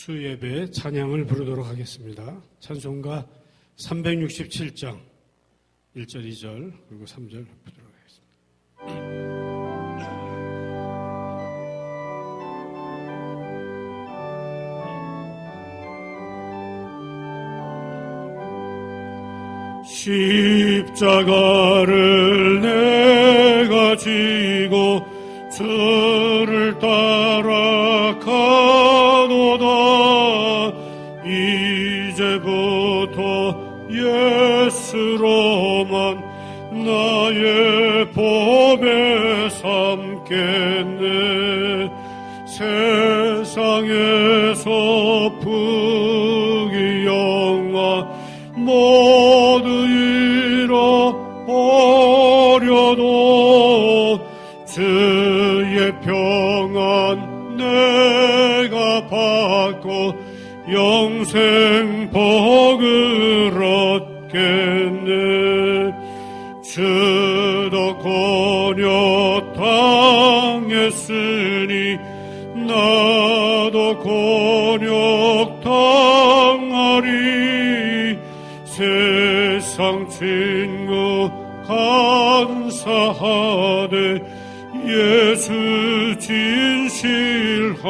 수예배 찬양을 부르도록 하겠습니다. 찬송가 367장 1절, 2절 그리고 3절 부르도록 하겠습니다. 십자가를 내가 지고 주를 따라 가노다. 이제부터 예수로만 나의 법에 삼겠네. 세상에서 부귀영화 모두 잃어버려도 주의 평안 내가 받고 영생 복을 얻겠네. 주도 곤욕 당했으니 나도 곤욕 당하리. 세상 친구 간사하되 예수 진실하도다.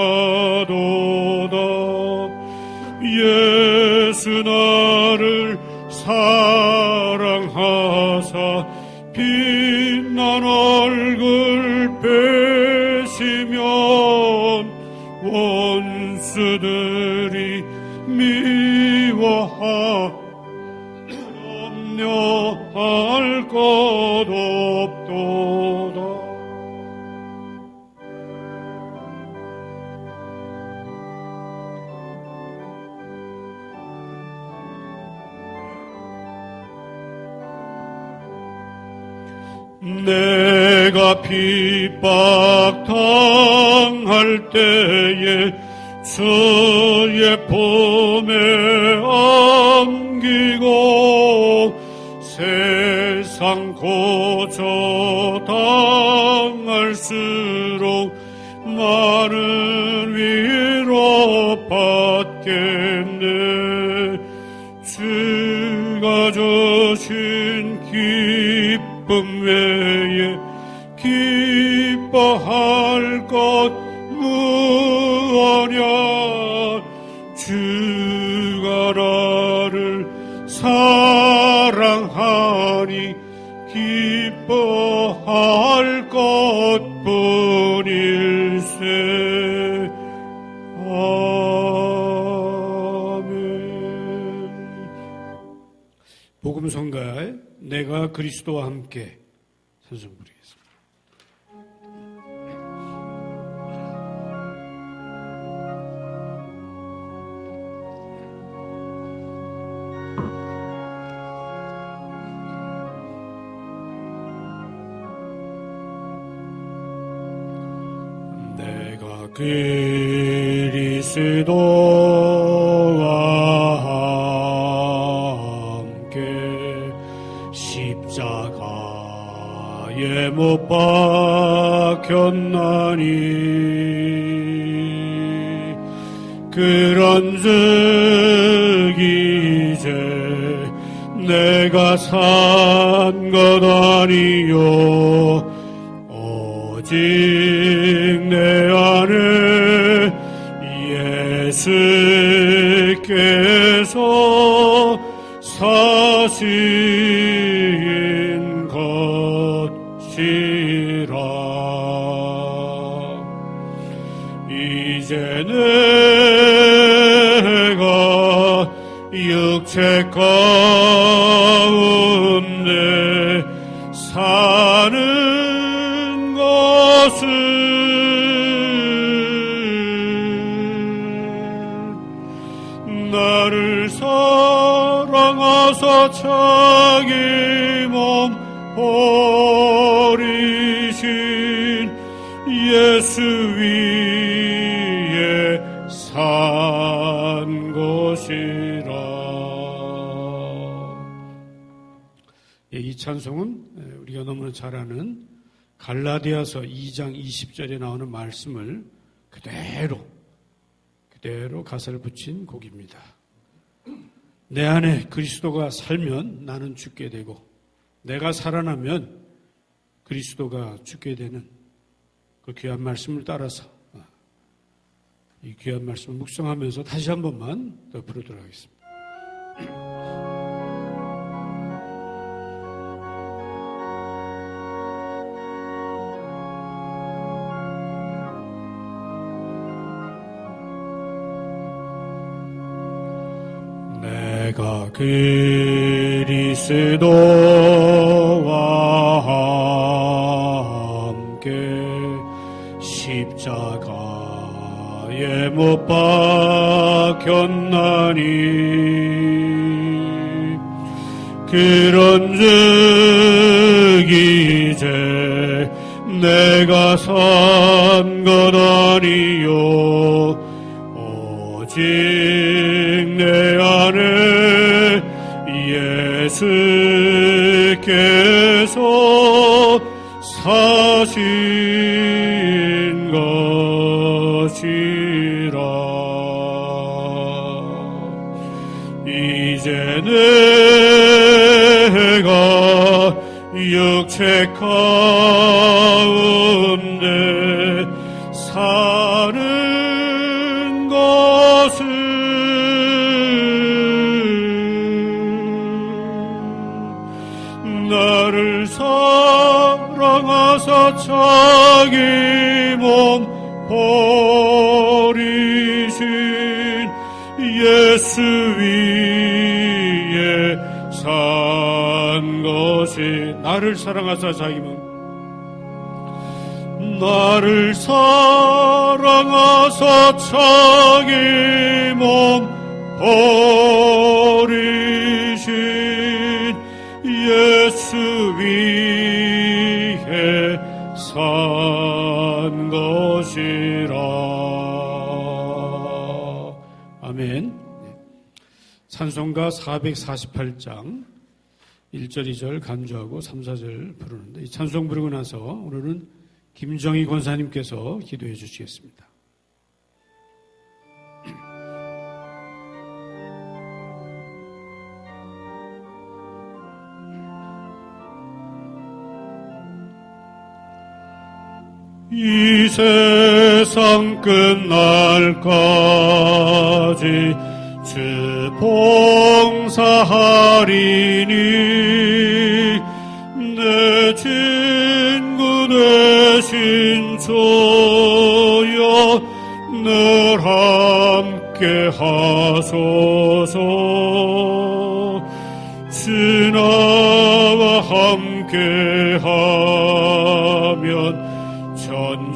예수 나를 사랑하사 빛난 얼굴 빼시면 원수들이 염려할 것 없도다. 내가 핍박당할 때에 주의 품에 안기고 세상 고초 당할수록 많은 위로 받겠네. 주가 주신 기쁨 외에 기뻐할 것 무엇냐. 주가 나를 사랑하니 기뻐할 것뿐일세. 아멘. 복음성가에 내가 그리스도와 함께 찬송 부르겠습니다. 내가 그리스도와 함께 십자가에 못 박혔나니 그런즉 이제 내가 산 것 아니요 오직 내 안에 예수께서 사신 것이라. 이제 내가 육체 가운데 사는 것은 나를 사랑하사 자기 몸 버리신 예수 위에 산 것이라. 이 찬송은 우리가 너무나 잘 아는 갈라디아서 2장 20절에 나오는 말씀을 그대로 그대로 가사를 붙인 곡입니다. 내 안에 그리스도가 살면 나는 죽게 되고 내가 살아나면 그리스도가 죽게 되는 그 귀한 말씀을 따라서 이 귀한 말씀을 묵상하면서 다시 한 번만 더 부르도록 하겠습니다. 내가 그리스도와 함께 십자가에 못 박혔나니 그런즉 이제 내가 산 것 아니요 오직 내 안에 예수께서 사신 것이라. 이제 내가 육체 가운데 사는 것은 나를 사랑하사 자기 몸 버리신 예수 위에 산 것이 나를 사랑하사 자기 몸 나를 사랑하사 자기 몸 버리신 예수 위에 산 것이라. 아멘. 찬송가 448장 1절 2절 간주하고 3, 4절 부르는데 이 찬송 부르고 나서 오늘은 김정희 권사님께서 기도해 주시겠습니다. 이 세상 끝날까지 주 봉사하리니 내 친구 되신 주여 늘 함께 하소서. 주 나와 함께 하면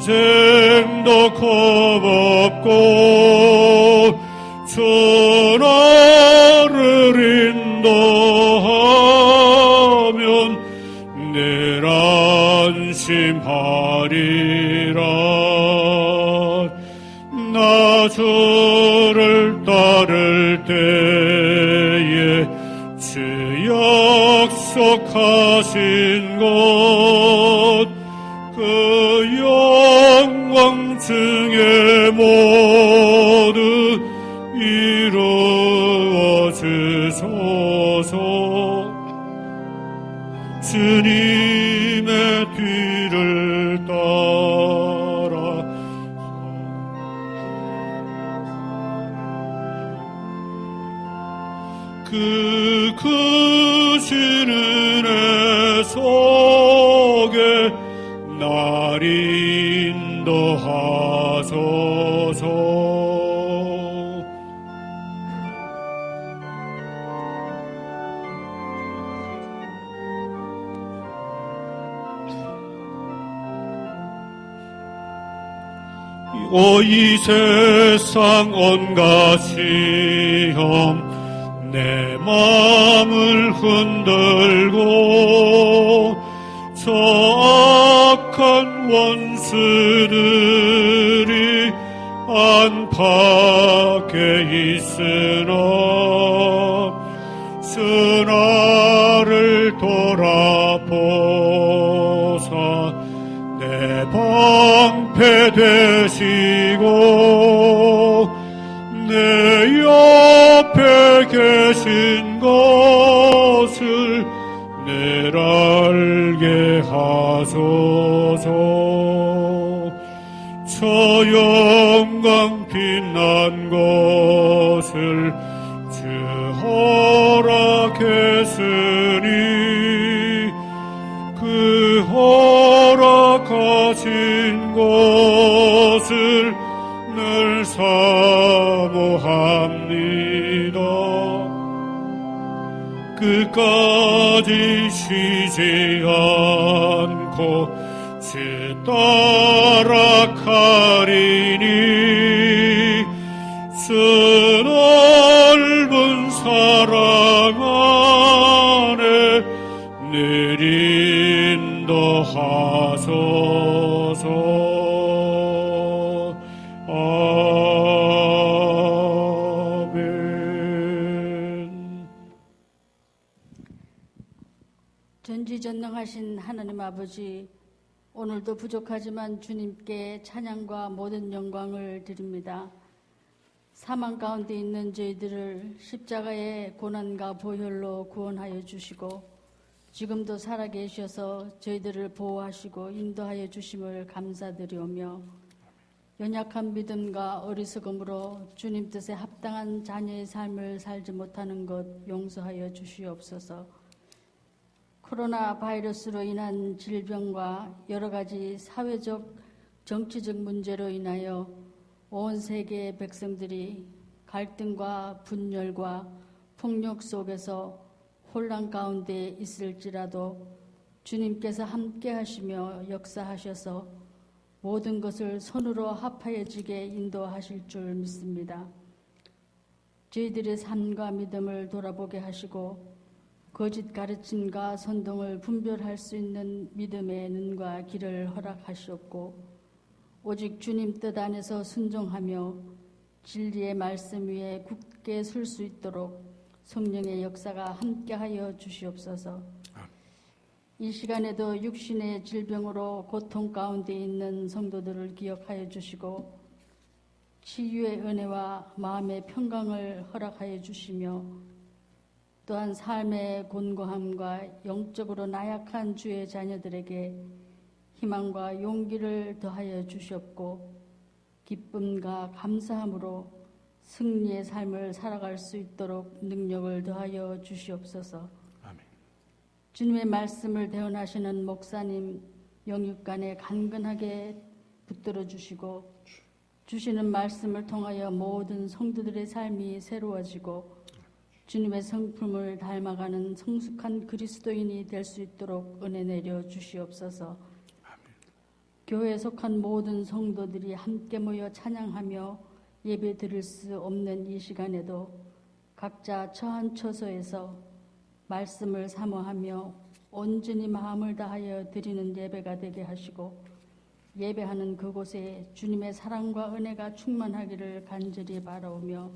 전쟁도 겁없고 주 나를 인도하면 늘 안심하리라. 나 주를 따를 때에 주 약속하신 것 그 영광 중에 모두 이루어 주소서. 주님의 뒤를 따라 그 크신 은혜 속에 날 인도하소서. 이 세상 온갖 시험 내 마음을 흔들고 저 악한 원수들이 안팎에 있으나 주 나를 돌아보사 내 방패 되시고 내 옆에 계신 것을 늘 알게 하소서. 저 영광 빛난 것을 주 허락했으니 그 허락하신 것을 늘 사모합니다. 끝까지 쉬지 않고 주 따라가리니 주 넓은 사랑 안에 늘 인도하소서. 전지전능하신 하나님 아버지, 오늘도 부족하지만 주님께 찬양과 모든 영광을 드립니다. 사망 가운데 있는 저희들을 십자가의 고난과 보혈로 구원하여 주시고 지금도 살아계셔서 저희들을 보호하시고 인도하여 주심을 감사드리오며 연약한 믿음과 어리석음으로 주님 뜻에 합당한 자녀의 삶을 살지 못하는 것 용서하여 주시옵소서. 코로나 바이러스로 인한 질병과 여러 가지 사회적, 정치적 문제로 인하여 온 세계의 백성들이 갈등과 분열과 폭력 속에서 혼란 가운데 있을지라도 주님께서 함께 하시며 역사하셔서 모든 것을 손으로 합하여지게 인도하실 줄 믿습니다. 저희들의 삶과 믿음을 돌아보게 하시고 거짓 가르침과 선동을 분별할 수 있는 믿음의 눈과 귀를 허락하시옵고 오직 주님 뜻 안에서 순종하며 진리의 말씀 위에 굳게 설 수 있도록 성령의 역사가 함께하여 주시옵소서. 이 시간에도 육신의 질병으로 고통 가운데 있는 성도들을 기억하여 주시고 치유의 은혜와 마음의 평강을 허락하여 주시며 또한 삶의 곤고함과 영적으로 나약한 주의 자녀들에게 희망과 용기를 더하여 주시옵고 기쁨과 감사함으로 승리의 삶을 살아갈 수 있도록 능력을 더하여 주시옵소서. 아멘. 주님의 말씀을 대언하시는 목사님 영육간에 간근하게 붙들어 주시고 주시는 말씀을 통하여 모든 성도들의 삶이 새로워지고 주님의 성품을 닮아가는 성숙한 그리스도인이 될 수 있도록 은혜 내려 주시옵소서. 교회에 속한 모든 성도들이 함께 모여 찬양하며 예배 드릴 수 없는 이 시간에도 각자 처한 처소에서 말씀을 사모하며 온전히 마음을 다하여 드리는 예배가 되게 하시고 예배하는 그곳에 주님의 사랑과 은혜가 충만하기를 간절히 바라오며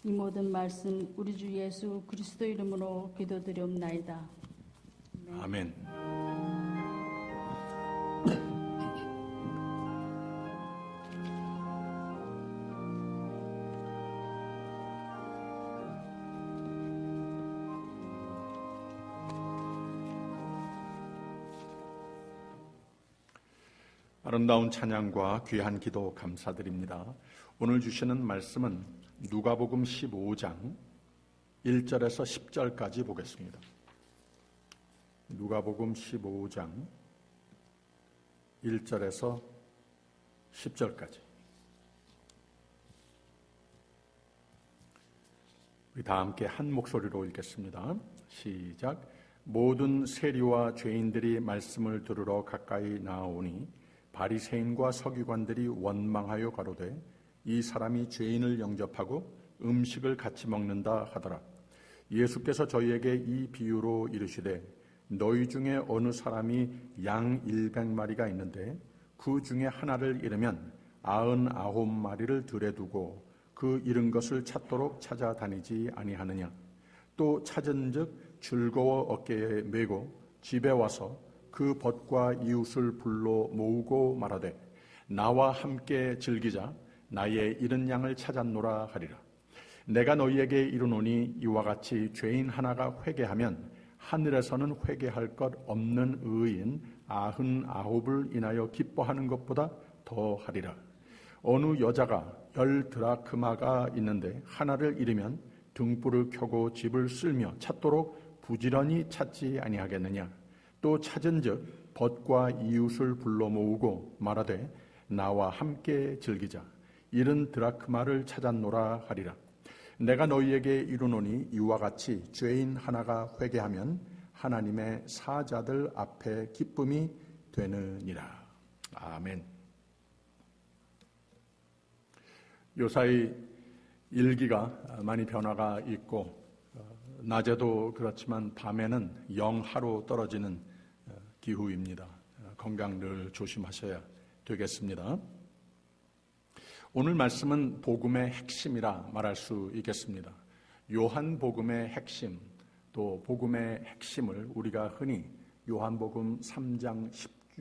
이 모든 말씀 우리 주 예수 그리스도 이름으로 기도드리옵나이다. 아멘. 아름다운 찬양과 귀한 기도 감사드립니다. 오늘 주시는 말씀은 누가복음 15장 1절에서 10절까지 보겠습니다. 누가복음 15장 1절에서 10절까지. 우리 다 함께 한 목소리로 읽겠습니다. 시작. 모든 세리와 죄인들이 말씀을 들으러 가까이 나아오니 바리새인과 서기관들이 원망하여 가로되 이 사람이 죄인을 영접하고 음식을 같이 먹는다 하더라. 예수께서 저희에게 이 비유로 이르시되 너희 중에 어느 사람이 양 100마리가 있는데 그 중에 하나를 잃으면 99마리를 들에 두고 그 잃은 것을 찾도록 찾아다니지 아니하느냐. 또 찾은즉 즐거워 어깨에 메고 집에 와서 그 벗과 이웃을 불러 모으고 말하되 나와 함께 즐기자. 나의 잃은 양을 찾았노라 하리라. 내가 너희에게 이르노니 이와 같이 죄인 하나가 회개하면 하늘에서는 회개할 것 없는 의인 99을 인하여 기뻐하는 것보다 더 하리라. 어느 여자가 10드라크마가 있는데 하나를 잃으면 등불을 켜고 집을 쓸며 찾도록 부지런히 찾지 아니하겠느냐. 또 찾은즉 벗과 이웃을 불러 모으고 말하되 나와 함께 즐기자. 잃은 드라크마를 찾았노라 하리라. 내가 너희에게 이르노니 이와 같이 죄인 하나가 회개하면 하나님의 사자들 앞에 기쁨이 되느니라. 아멘. 요사이 일기가 많이 변화가 있고 낮에도 그렇지만 밤에는 영하로 떨어지는 기후입니다. 건강 늘 조심하셔야 되겠습니다. 오늘 말씀은 복음의 핵심이라 말할 수 있겠습니다. 요한복음의 핵심, 또 복음의 핵심을 우리가 흔히 요한복음 3장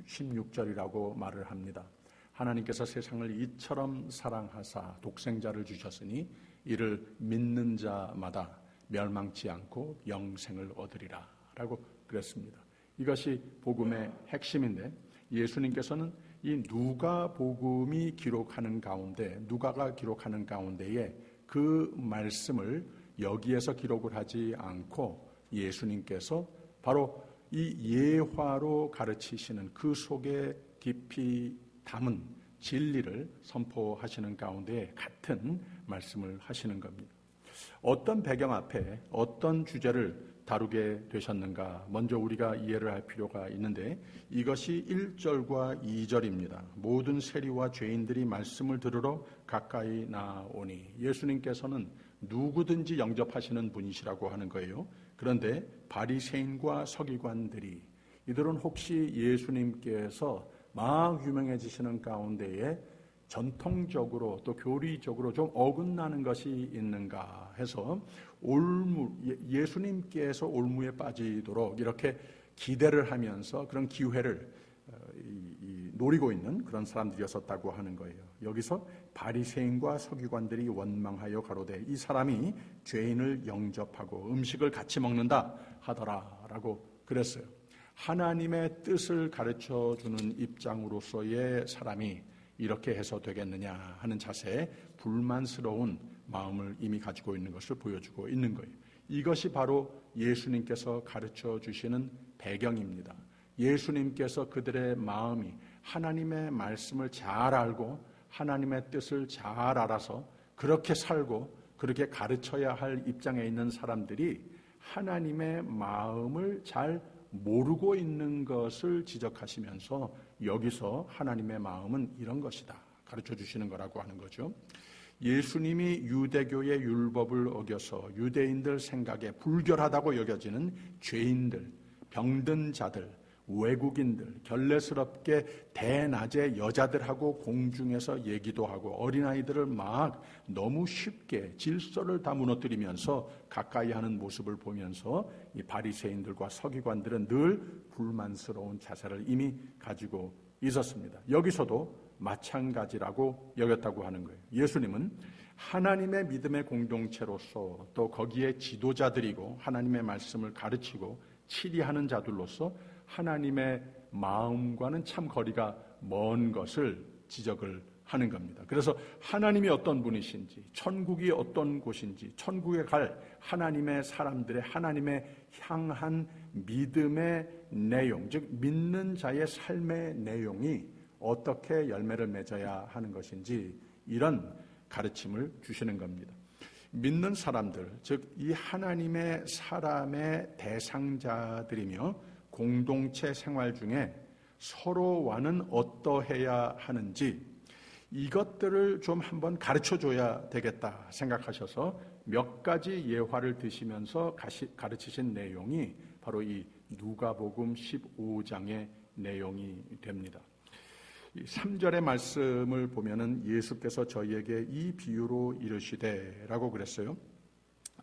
16절이라고 말을 합니다. 하나님께서 세상을 이처럼 사랑하사 독생자를 주셨으니 이를 믿는 자마다 멸망치 않고 영생을 얻으리라 라고 그랬습니다. 이것이 복음의 핵심인데 예수님께서는 이 누가복음이 기록하는 가운데, 누가가 기록하는 가운데에 그 말씀을 여기에서 기록을 하지 않고 예수님께서 바로 이 예화로 가르치시는 그 속에 깊이 담은 진리를 선포하시는 가운데 같은 말씀을 하시는 겁니다. 어떤 배경 앞에 어떤 주제를 다루게 되셨는가 먼저 우리가 이해를 할 필요가 있는데 이것이 1절과 2절입니다. 모든 세리와 죄인들이 말씀을 들으러 가까이 나오니 예수님께서는 누구든지 영접하시는 분이시라고 하는 거예요. 그런데 바리새인과 서기관들이 이들은 혹시 예수님께서 막 유명해지시는 가운데에 전통적으로 또 교리적으로 좀 어긋나는 것이 있는가 해서 예수님께서 올무에 빠지도록 이렇게 기대를 하면서 그런 기회를 노리고 있는 그런 사람들이었었다고 하는 거예요. 여기서 바리새인과 서기관들이 원망하여 가로되 이 사람이 죄인을 영접하고 음식을 같이 먹는다 하더라라고 그랬어요. 하나님의 뜻을 가르쳐주는 입장으로서의 사람이 이렇게 해서 되겠느냐 하는 자세에 불만스러운 마음을 이미 가지고 있는 것을 보여주고 있는 거예요. 이것이 바로 예수님께서 가르쳐 주시는 배경입니다. 예수님께서 그들의 마음이 하나님의 말씀을 잘 알고 하나님의 뜻을 잘 알아서 그렇게 살고 그렇게 가르쳐야 할 입장에 있는 사람들이 하나님의 마음을 잘 모르고 있는 것을 지적하시면서 여기서 하나님의 마음은 이런 것이다 가르쳐 주시는 거라고 하는 거죠. 예수님이 유대교의 율법을 어겨서 유대인들 생각에 불결하다고 여겨지는 죄인들, 병든 자들, 외국인들, 결례스럽게 대낮에 여자들하고 공중에서 얘기도 하고 어린아이들을 막 너무 쉽게 질서를 다 무너뜨리면서 가까이 하는 모습을 보면서 이 바리새인들과 서기관들은 늘 불만스러운 자세를 이미 가지고 있었습니다. 여기서도 마찬가지라고 여겼다고 하는 거예요. 예수님은 하나님의 믿음의 공동체로서 또 거기에 지도자들이고 하나님의 말씀을 가르치고 치리하는 자들로서 하나님의 마음과는 참 거리가 먼 것을 지적을 하는 겁니다. 그래서 하나님이 어떤 분이신지, 천국이 어떤 곳인지, 천국에 갈 하나님의 사람들의 하나님의 향한 믿음의 내용, 즉 믿는 자의 삶의 내용이 어떻게 열매를 맺어야 하는 것인지 이런 가르침을 주시는 겁니다. 믿는 사람들, 즉 이 하나님의 사람의 대상자들이며 공동체 생활 중에 서로와는 어떠해야 하는지 이것들을 좀 한번 가르쳐줘야 되겠다 생각하셔서 몇 가지 예화를 드시면서 가르치신 내용이 바로 이 누가복음 15장의 내용이 됩니다. 3절의 말씀을 보면은 예수께서 저희에게 이 비유로 이르시되라고 그랬어요.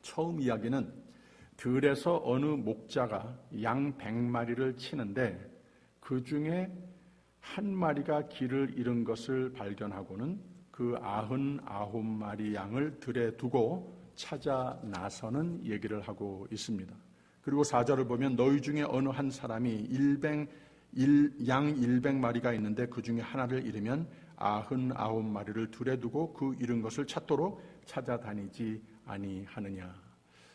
처음 이야기는 들에서 어느 목자가 양 100마리를 치는데 그 중에 한 마리가 길을 잃은 것을 발견하고는 그 99마리 양을 들에 두고 찾아 나서는 얘기를 하고 있습니다. 그리고 4절을 보면 너희 중에 어느 한 사람이 양 100마리가 있는데 그 중에 하나를 잃으면 99마리를 들에 두고 그 잃은 것을 찾도록 찾아다니지 아니하느냐.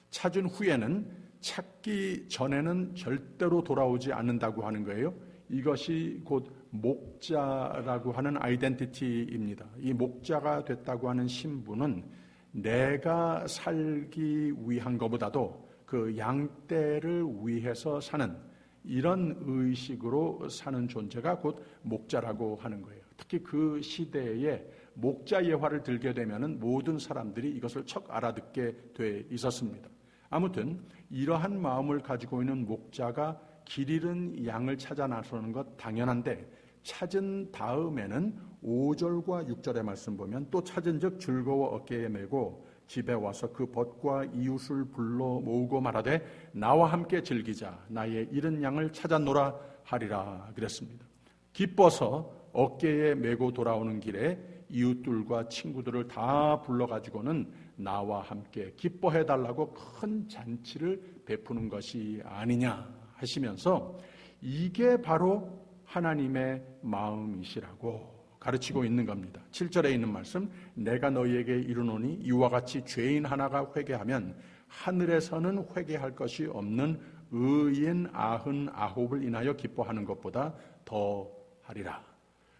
찾은 후에는 찾기 전에는 절대로 돌아오지 않는다고 하는 거예요. 이것이 곧 목자라고 하는 아이덴티티입니다. 이 목자가 됐다고 하는 신분은 내가 살기 위한 것보다도 그 양떼를 위해서 사는 이런 의식으로 사는 존재가 곧 목자라고 하는 거예요. 특히 그 시대에 목자 예화를 들게 되면 모든 사람들이 이것을 척 알아듣게 돼 있었습니다. 아무튼 이러한 마음을 가지고 있는 목자가 길 잃은 양을 찾아 나서는 것 당연한데 찾은 다음에는 5절과 6절의 말씀 보면 또 찾은 즉 즐거워 어깨에 메고 집에 와서 그 벗과 이웃을 불러 모으고 말하되 나와 함께 즐기자 나의 잃은 양을 찾았노라 하리라 그랬습니다. 기뻐서 어깨에 메고 돌아오는 길에 이웃들과 친구들을 다 불러가지고는 나와 함께 기뻐해달라고 큰 잔치를 베푸는 것이 아니냐 하시면서 이게 바로 하나님의 마음이시라고 가르치고 있는 겁니다. 7절에 있는 말씀 내가 너희에게 이르노니 이와 같이 죄인 하나가 회개하면 하늘에서는 회개할 것이 없는 의인 99을 인하여 기뻐하는 것보다 더 하리라.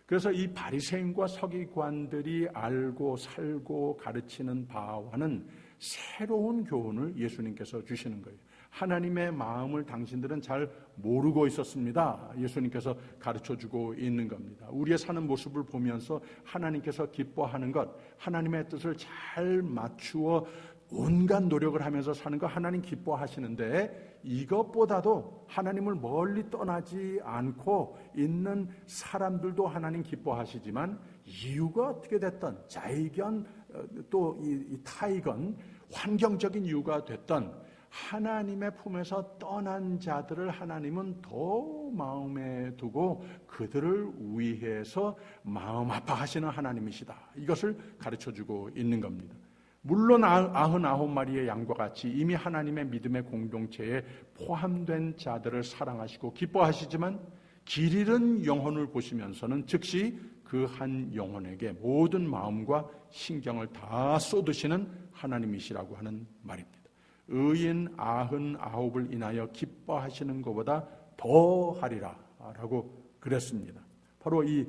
그래서 이 바리새인과 서기관들이 알고 살고 가르치는 바와는 새로운 교훈을 예수님께서 주시는 거예요. 하나님의 마음을 당신들은 잘 모르고 있었습니다. 예수님께서 가르쳐주고 있는 겁니다. 우리의 사는 모습을 보면서 하나님께서 기뻐하는 것, 하나님의 뜻을 잘 맞추어 온갖 노력을 하면서 사는 거 하나님 기뻐하시는데 이것보다도 하나님을 멀리 떠나지 않고 있는 사람들도 하나님 기뻐하시지만 이유가 어떻게 됐든 자의견 또 이 타의건 환경적인 이유가 됐든 하나님의 품에서 떠난 자들을 하나님은 더 마음에 두고 그들을 위해서 마음 아파하시는 하나님이시다. 이것을 가르쳐주고 있는 겁니다. 물론 99마리의 양과 같이 이미 하나님의 믿음의 공동체에 포함된 자들을 사랑하시고 기뻐하시지만 길 잃은 영혼을 보시면서는 즉시 그 한 영혼에게 모든 마음과 신경을 다 쏟으시는 하나님이시라고 하는 말입니다. 의인 99을 인하여 기뻐하시는 것보다 더 하리라 라고 그랬습니다. 바로 이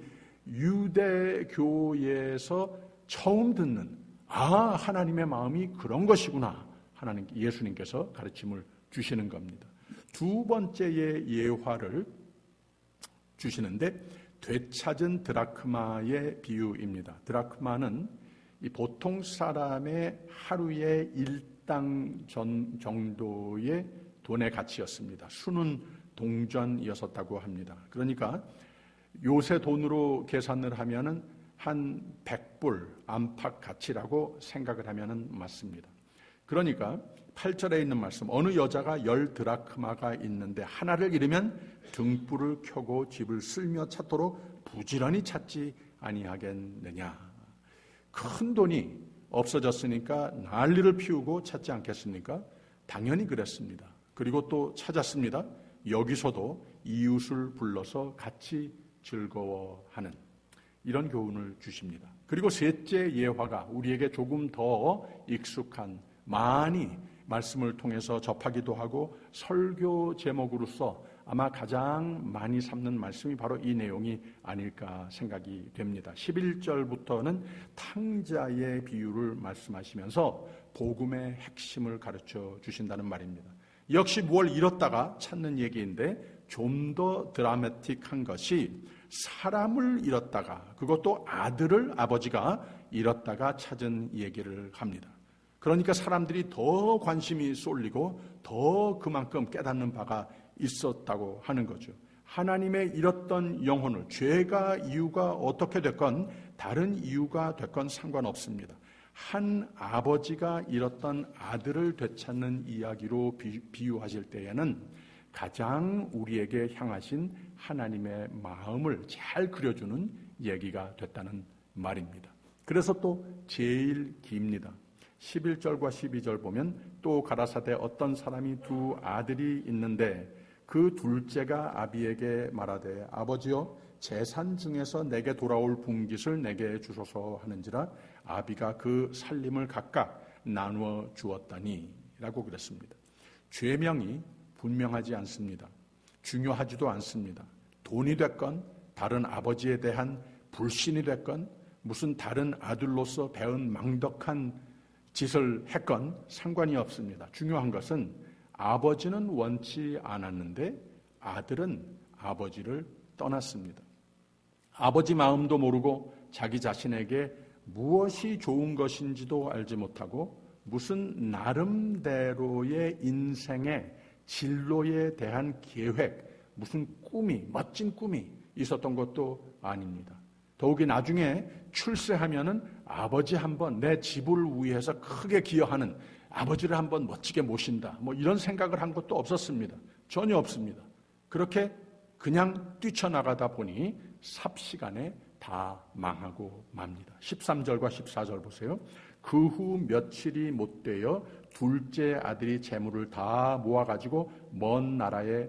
유대교에서 처음 듣는 하나님의 마음이 그런 것이구나 하나님 예수님께서 가르침을 주시는 겁니다. 두 번째의 예화를 주시는데 되찾은 드라크마의 비유입니다. 드라크마는 이 보통 사람의 하루의 일당 정도의 돈의 가치였습니다. 수는 동전이었다고 합니다. 그러니까 요새 돈으로 계산을 하면은 한 100불 안팎 가치라고 생각을 하면은 맞습니다. 그러니까 8절에 있는 말씀 어느 여자가 10드라크마가 있는데 하나를 잃으면 등불을 켜고 집을 쓸며 찾도록 부지런히 찾지 아니하겠느냐. 큰 돈이 없어졌으니까 난리를 피우고 찾지 않겠습니까? 당연히 그랬습니다. 그리고 또 찾았습니다. 여기서도 이웃을 불러서 같이 즐거워하는 이런 교훈을 주십니다. 그리고 셋째 예화가 우리에게 조금 더 익숙한 많이 말씀을 통해서 접하기도 하고 설교 제목으로서 아마 가장 많이 삼는 말씀이 바로 이 내용이 아닐까 생각이 됩니다. 11절부터는 탕자의 비유를 말씀하시면서 복음의 핵심을 가르쳐 주신다는 말입니다. 역시 무엇을 잃었다가 찾는 얘기인데 좀 더 드라마틱한 것이 사람을 잃었다가 그것도 아들을 아버지가 잃었다가 찾은 얘기를 합니다. 그러니까 사람들이 더 관심이 쏠리고 더 그만큼 깨닫는 바가 있었다고 하는 거죠. 하나님의 잃었던 영혼을 죄가 이유가 어떻게 됐건 다른 이유가 됐건 상관없습니다. 한 아버지가 잃었던 아들을 되찾는 이야기로 비유하실 때에는 가장 우리에게 향하신 하나님의 마음을 잘 그려주는 얘기가 됐다는 말입니다. 그래서 또 제일 깁니다. 11절과 12절 보면 또 가라사대 어떤 사람이 두 아들이 있는데 그 둘째가 아비에게 말하되 아버지여 재산 중에서 내게 돌아올 분깃을 내게 주소서 하는지라 아비가 그 살림을 각각 나누어 주었다니 라고 그랬습니다. 죄명이 분명하지 않습니다. 중요하지도 않습니다. 돈이 됐건 다른 아버지에 대한 불신이 됐건 무슨 다른 아들로서 배운 망덕한 짓을 했건 상관이 없습니다. 중요한 것은 아버지는 원치 않았는데 아들은 아버지를 떠났습니다. 아버지 마음도 모르고 자기 자신에게 무엇이 좋은 것인지도 알지 못하고 무슨 나름대로의 인생의 진로에 대한 계획, 무슨 꿈이, 멋진 꿈이 있었던 것도 아닙니다. 더욱이 나중에 출세하면은 아버지 한번 내 집을 위해서 크게 기여하는 아버지를 한번 멋지게 모신다. 뭐 이런 생각을 한 것도 없었습니다. 전혀 없습니다. 그렇게 그냥 뛰쳐나가다 보니 삽시간에 다 망하고 맙니다. 13절과 14절 보세요. 그 후 며칠이 못 되어 둘째 아들이 재물을 다 모아가지고 먼 나라에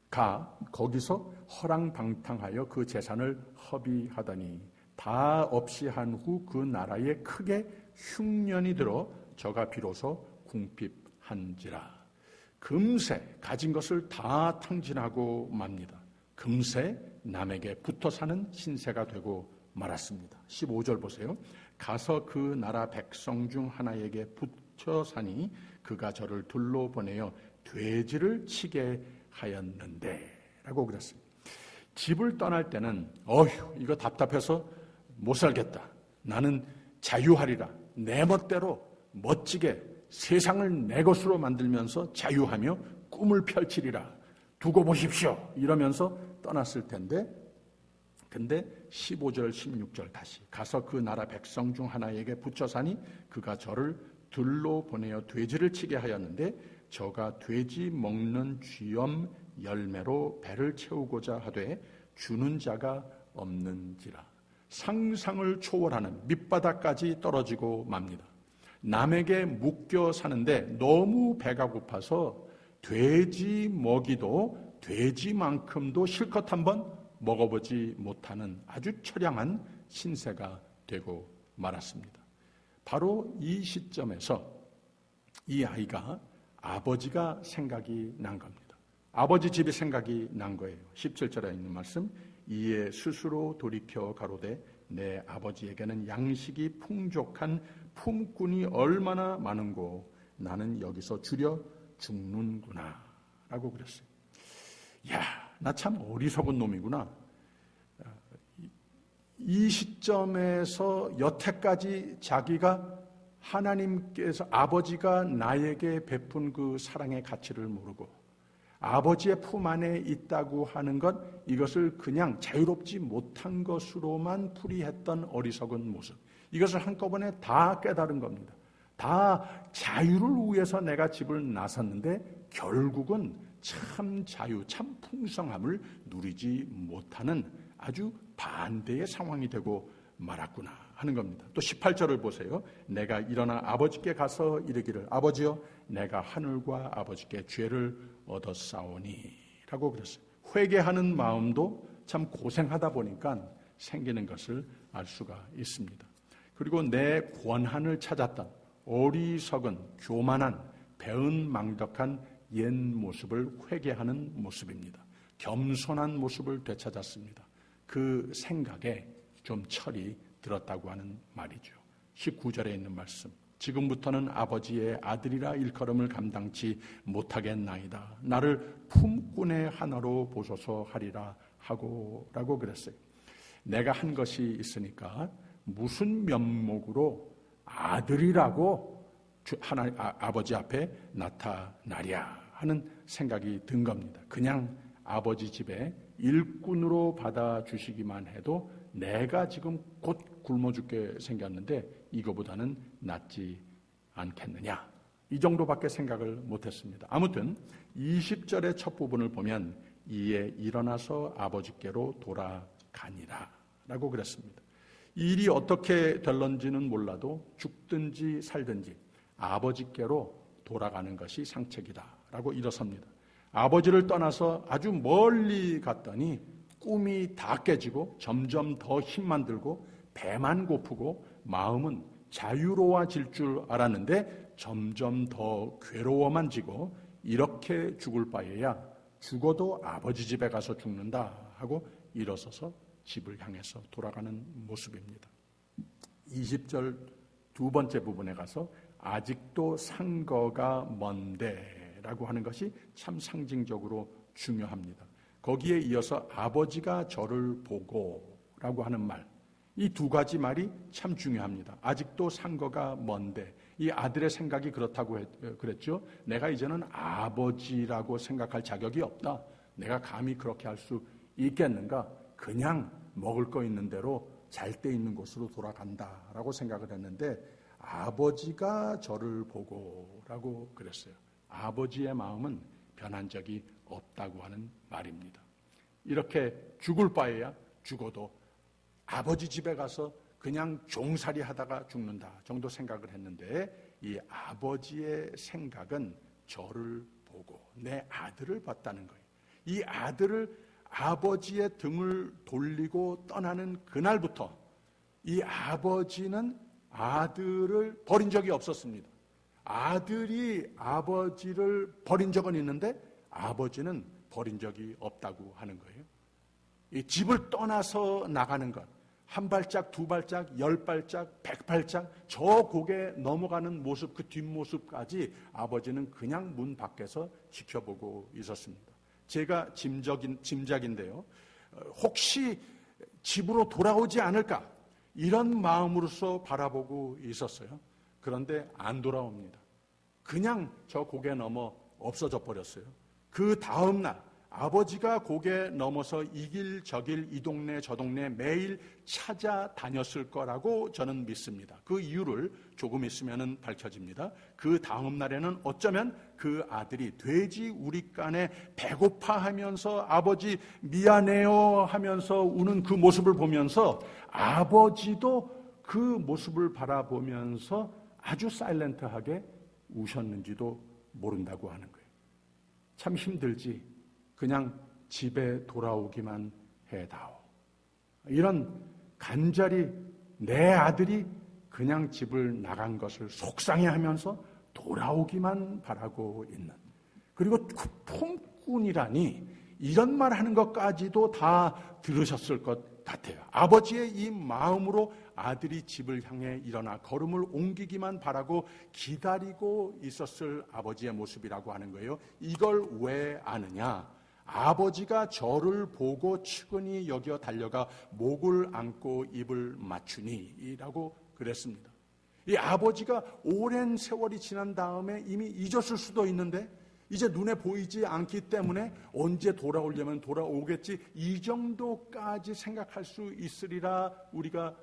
가 거기서 허랑방탕하여 그 재산을 허비하더니 다 없이 한 후 그 나라에 크게 흉년이 들어 저가 비로소 궁핍한지라. 금세 가진 것을 다 탕진하고 맙니다. 금세 남에게 붙어 사는 신세가 되고 말았습니다. 15절 보세요. 가서 그 나라 백성 중 하나에게 붙여 사니 그가 저를 둘러보내어 돼지를 치게 하였는데 라고 그랬습니다. 집을 떠날 때는 어휴 이거 답답해서 못 살겠다. 나는 자유하리라. 내 멋대로 멋지게 세상을 내 것으로 만들면서 자유하며 꿈을 펼치리라. 두고 보십시오. 이러면서 떠났을 텐데 근데 15절 16절 다시 가서 그 나라 백성 중 하나에게 붙여 사니 그가 저를 들로 보내어 돼지를 치게 하였는데 저가 돼지 먹는 쥐염 열매로 배를 채우고자 하되 주는 자가 없는지라. 상상을 초월하는 밑바닥까지 떨어지고 맙니다. 남에게 묶여 사는데 너무 배가 고파서 돼지 먹이도 돼지만큼도 실컷 한번 먹어보지 못하는 아주 처량한 신세가 되고 말았습니다. 바로 이 시점에서 이 아이가 아버지가 생각이 난 겁니다. 아버지 집이 생각이 난 거예요. 17절에 있는 말씀 이에 스스로 돌이켜 가로되 내 아버지에게는 양식이 풍족한 품꾼이 얼마나 많은고 나는 여기서 줄여 죽는구나 라고 그랬어요. 야, 나 참 어리석은 놈이구나. 이 시점에서 여태까지 자기가 하나님께서 아버지가 나에게 베푼 그 사랑의 가치를 모르고 아버지의 품 안에 있다고 하는 것 이것을 그냥 자유롭지 못한 것으로만 풀이했던 어리석은 모습 이것을 한꺼번에 다 깨달은 겁니다. 다 자유를 위해서 내가 집을 나섰는데 결국은 참 자유, 참 풍성함을 누리지 못하는 아주 반대의 상황이 되고 말았구나 하는 겁니다. 또 18절을 보세요. 내가 일어나 아버지께 가서 이르기를 아버지여 내가 하늘과 아버지께 죄를 얻었사오니 라고 그랬어요. 회개하는 마음도 참 고생하다 보니까 생기는 것을 알 수가 있습니다. 그리고 내 권한을 찾았던 어리석은 교만한 배은망덕한 옛 모습을 회개하는 모습입니다. 겸손한 모습을 되찾았습니다. 그 생각에 좀 철이 들었다고 하는 말이죠. 19절에 있는 말씀 지금부터는 아버지의 아들이라 일컬음을 감당치 못하겠나이다. 나를 품꾼의 하나로 보소서 하리라 하고 라고 그랬어요. 내가 한 것이 있으니까 무슨 면목으로 아들이라고 아버지 앞에 나타나랴 하는 생각이 든 겁니다. 그냥 아버지 집에 일꾼으로 받아주시기만 해도 내가 지금 곧 굶어 죽게 생겼는데 이거보다는 낫지 않겠느냐. 이 정도밖에 생각을 못했습니다. 아무튼 20절의 첫 부분을 보면 이에 일어나서 아버지께로 돌아가니라 라고 그랬습니다. 이 일이 어떻게 될런지는 몰라도 죽든지 살든지 아버지께로 돌아가는 것이 상책이다라고 일어섭니다. 아버지를 떠나서 아주 멀리 갔더니 꿈이 다 깨지고 점점 더 힘만 들고 배만 고프고 마음은 자유로워질 줄 알았는데 점점 더 괴로워만 지고 이렇게 죽을 바에야 죽어도 아버지 집에 가서 죽는다 하고 일어서서 집을 향해서 돌아가는 모습입니다. 20절 두 번째 부분에 가서 아직도 상거가 먼데 라고 하는 것이 참 상징적으로 중요합니다. 거기에 이어서 아버지가 저를 보고 라고 하는 말, 이 두 가지 말이 참 중요합니다. 아직도 상거가 먼데, 이 아들의 생각이 그렇다고 그랬죠. 내가 이제는 아버지라고 생각할 자격이 없다. 내가 감히 그렇게 할 수 있겠는가? 그냥 먹을 거 있는 대로 잘 때 있는 곳으로 돌아간다라고 생각을 했는데 아버지가 저를 보고라고 그랬어요. 아버지의 마음은 변한 적이 없다고 하는 말입니다. 이렇게 죽을 바에야 죽어도 아버지 집에 가서 그냥 종살이 하다가 죽는다 정도 생각을 했는데 이 아버지의 생각은 저를 보고 내 아들을 봤다는 거예요. 이 아들을 아버지의 등을 돌리고 떠나는 그날부터 이 아버지는 아들을 버린 적이 없었습니다. 아들이 아버지를 버린 적은 있는데 아버지는 버린 적이 없다고 하는 거예요. 이 집을 떠나서 나가는 것, 한 발짝, 두 발짝, 10발짝, 100발짝 저 고개 넘어가는 모습, 그 뒷모습까지 아버지는 그냥 문 밖에서 지켜보고 있었습니다. 제가 짐작인데요. 혹시 집으로 돌아오지 않을까? 이런 마음으로서 바라보고 있었어요. 그런데 안 돌아옵니다. 그냥 저 고개 넘어 없어져 버렸어요. 그 다음 날 아버지가 고개 넘어서 이 길 저 길 이 동네 저 동네 매일 찾아다녔을 거라고 저는 믿습니다. 그 이유를 조금 있으면 밝혀집니다. 그 다음 날에는 어쩌면 그 아들이 돼지 우릿간에 배고파하면서 아버지 미안해요 하면서 우는 그 모습을 보면서 아버지도 그 모습을 바라보면서 아주 사일런트하게 우셨는지도 모른다고 하는 거예요. 참 힘들지. 그냥 집에 돌아오기만 해다오. 이런 간절히 내 아들이 그냥 집을 나간 것을 속상해하면서 돌아오기만 바라고 있는. 그리고 폼꾼이라니 이런 말 하는 것까지도 다 들으셨을 것 같아요. 아버지의 이 마음으로 아들이 집을 향해 일어나 걸음을 옮기기만 바라고 기다리고 있었을 아버지의 모습이라고 하는 거예요. 이걸 왜 아느냐? 아버지가 저를 보고 측은히 여겨 달려가 목을 안고 입을 맞추니 라고 그랬습니다. 이 아버지가 오랜 세월이 지난 다음에 이미 잊었을 수도 있는데 이제 눈에 보이지 않기 때문에 언제 돌아오려면 돌아오겠지 이 정도까지 생각할 수 있으리라 우리가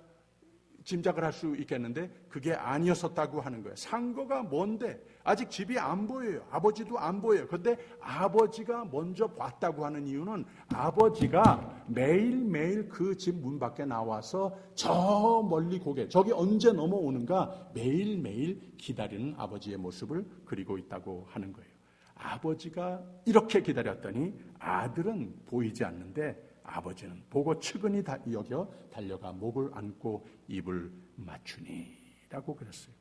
짐작을 할 수 있겠는데 그게 아니었었다고 하는 거예요. 상거가 뭔데 아직 집이 안 보여요. 아버지도 안 보여요. 그런데 아버지가 먼저 봤다고 하는 이유는 아버지가 매일매일 그 집 문 밖에 나와서 저 멀리 고개 저기 언제 넘어오는가 매일매일 기다리는 아버지의 모습을 그리고 있다고 하는 거예요. 아버지가 이렇게 기다렸더니 아들은 보이지 않는데 아버지는 보고 측은히 여겨 달려가 목을 안고 입을 맞추니라고 그랬어요.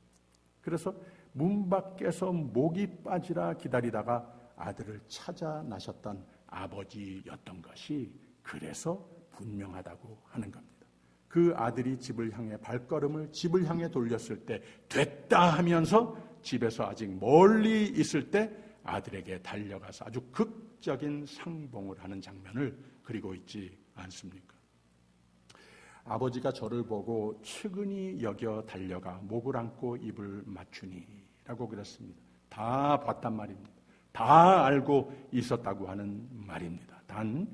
그래서 문 밖에서 목이 빠지라 기다리다가 아들을 찾아 나셨던 아버지였던 것이 그래서 분명하다고 하는 겁니다. 그 아들이 집을 향해 발걸음을 집을 향해 돌렸을 때 됐다 하면서 집에서 아직 멀리 있을 때 아들에게 달려가서 아주 극적인 상봉을 하는 장면을 그리고 있지 않습니까? 아버지가 저를 보고 측은히 여겨 달려가 목을 안고 입을 맞추니라고 그랬습니다. 다 봤단 말입니다. 다 알고 있었다고 하는 말입니다. 단,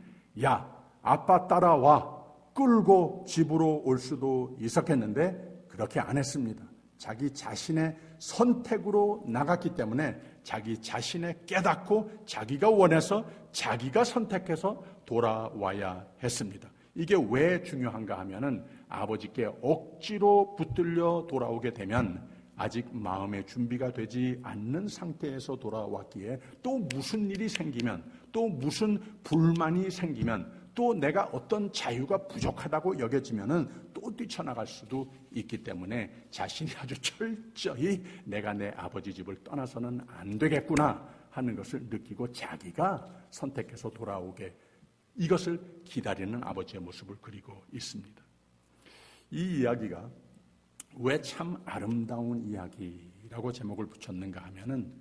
야, 아빠 따라와 끌고 집으로 올 수도 있었겠는데 그렇게 안 했습니다. 자기 자신의 선택으로 나갔기 때문에 자기 자신의 깨닫고 자기가 원해서 자기가 선택해서 돌아와야 했습니다. 이게 왜 중요한가 하면은 아버지께 억지로 붙들려 돌아오게 되면 아직 마음의 준비가 되지 않는 상태에서 돌아왔기에 또 무슨 일이 생기면, 또 무슨 불만이 생기면, 또 내가 어떤 자유가 부족하다고 여겨지면은 또 뛰쳐나갈 수도 있기 때문에 자신이 아주 철저히 내가 내 아버지 집을 떠나서는 안 되겠구나 하는 것을 느끼고 자기가 선택해서 돌아오게, 이것을 기다리는 아버지의 모습을 그리고 있습니다. 이 이야기가 왜 참 아름다운 이야기라고 제목을 붙였는가 하면은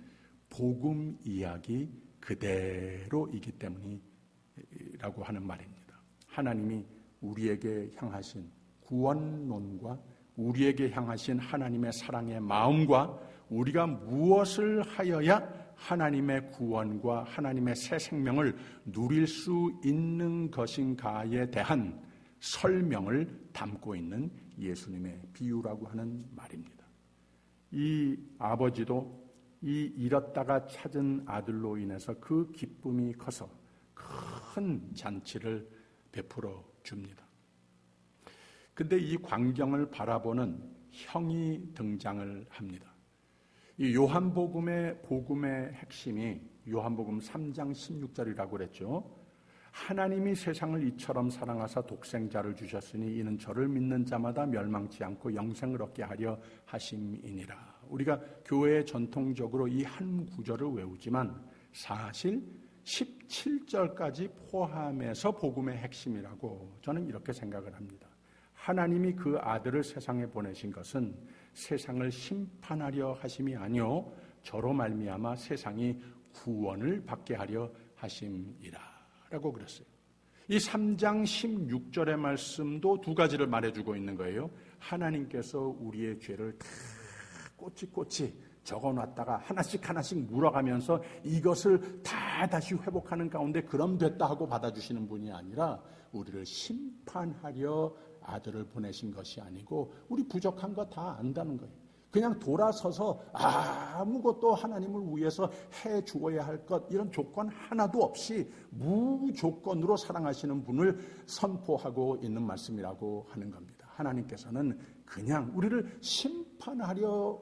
복음 이야기 그대로이기 때문이라고 하는 말입니다. 하나님이 우리에게 향하신 구원론과 우리에게 향하신 하나님의 사랑의 마음과 우리가 무엇을 하여야 하나님의 구원과 하나님의 새 생명을 누릴 수 있는 것인가에 대한 설명을 담고 있는 예수님의 비유라고 하는 말입니다. 이 아버지도 이 잃었다가 찾은 아들로 인해서 그 기쁨이 커서 큰 잔치를 베풀어 줍니다. 근데 이 광경을 바라보는 형이 등장을 합니다. 이 요한복음의 복음의 핵심이 요한복음 3장 16절이라고 그랬죠. 하나님이 세상을 이처럼 사랑하사 독생자를 주셨으니 이는 저를 믿는 자마다 멸망치 않고 영생을 얻게 하려 하심이니라. 우리가 교회에 전통적으로 이 한 구절을 외우지만 사실 17절까지 포함해서 복음의 핵심이라고 저는 이렇게 생각을 합니다. 하나님이 그 아들을 세상에 보내신 것은 세상을 심판하려 하심이 아니요 저로 말미암아 세상이 구원을 받게 하려 하심이라 라고 그랬어요. 이 3장 16절의 말씀도 두 가지를 말해주고 있는 거예요. 하나님께서 우리의 죄를 다 꼬치꼬치 적어놨다가 하나씩 물어가면서 이것을 다 다시 회복하는 가운데 그럼 됐다 하고 받아주시는 분이 아니라 우리를 심판하려 아들을 보내신 것이 아니고 우리 부족한 거 다 안다는 거예요. 그냥 돌아서서 아무것도 하나님을 위해서 해 주어야 할 것 이런 조건 하나도 없이 무조건으로 사랑하시는 분을 선포하고 있는 말씀이라고 하는 겁니다. 하나님께서는 그냥 우리를 심판하려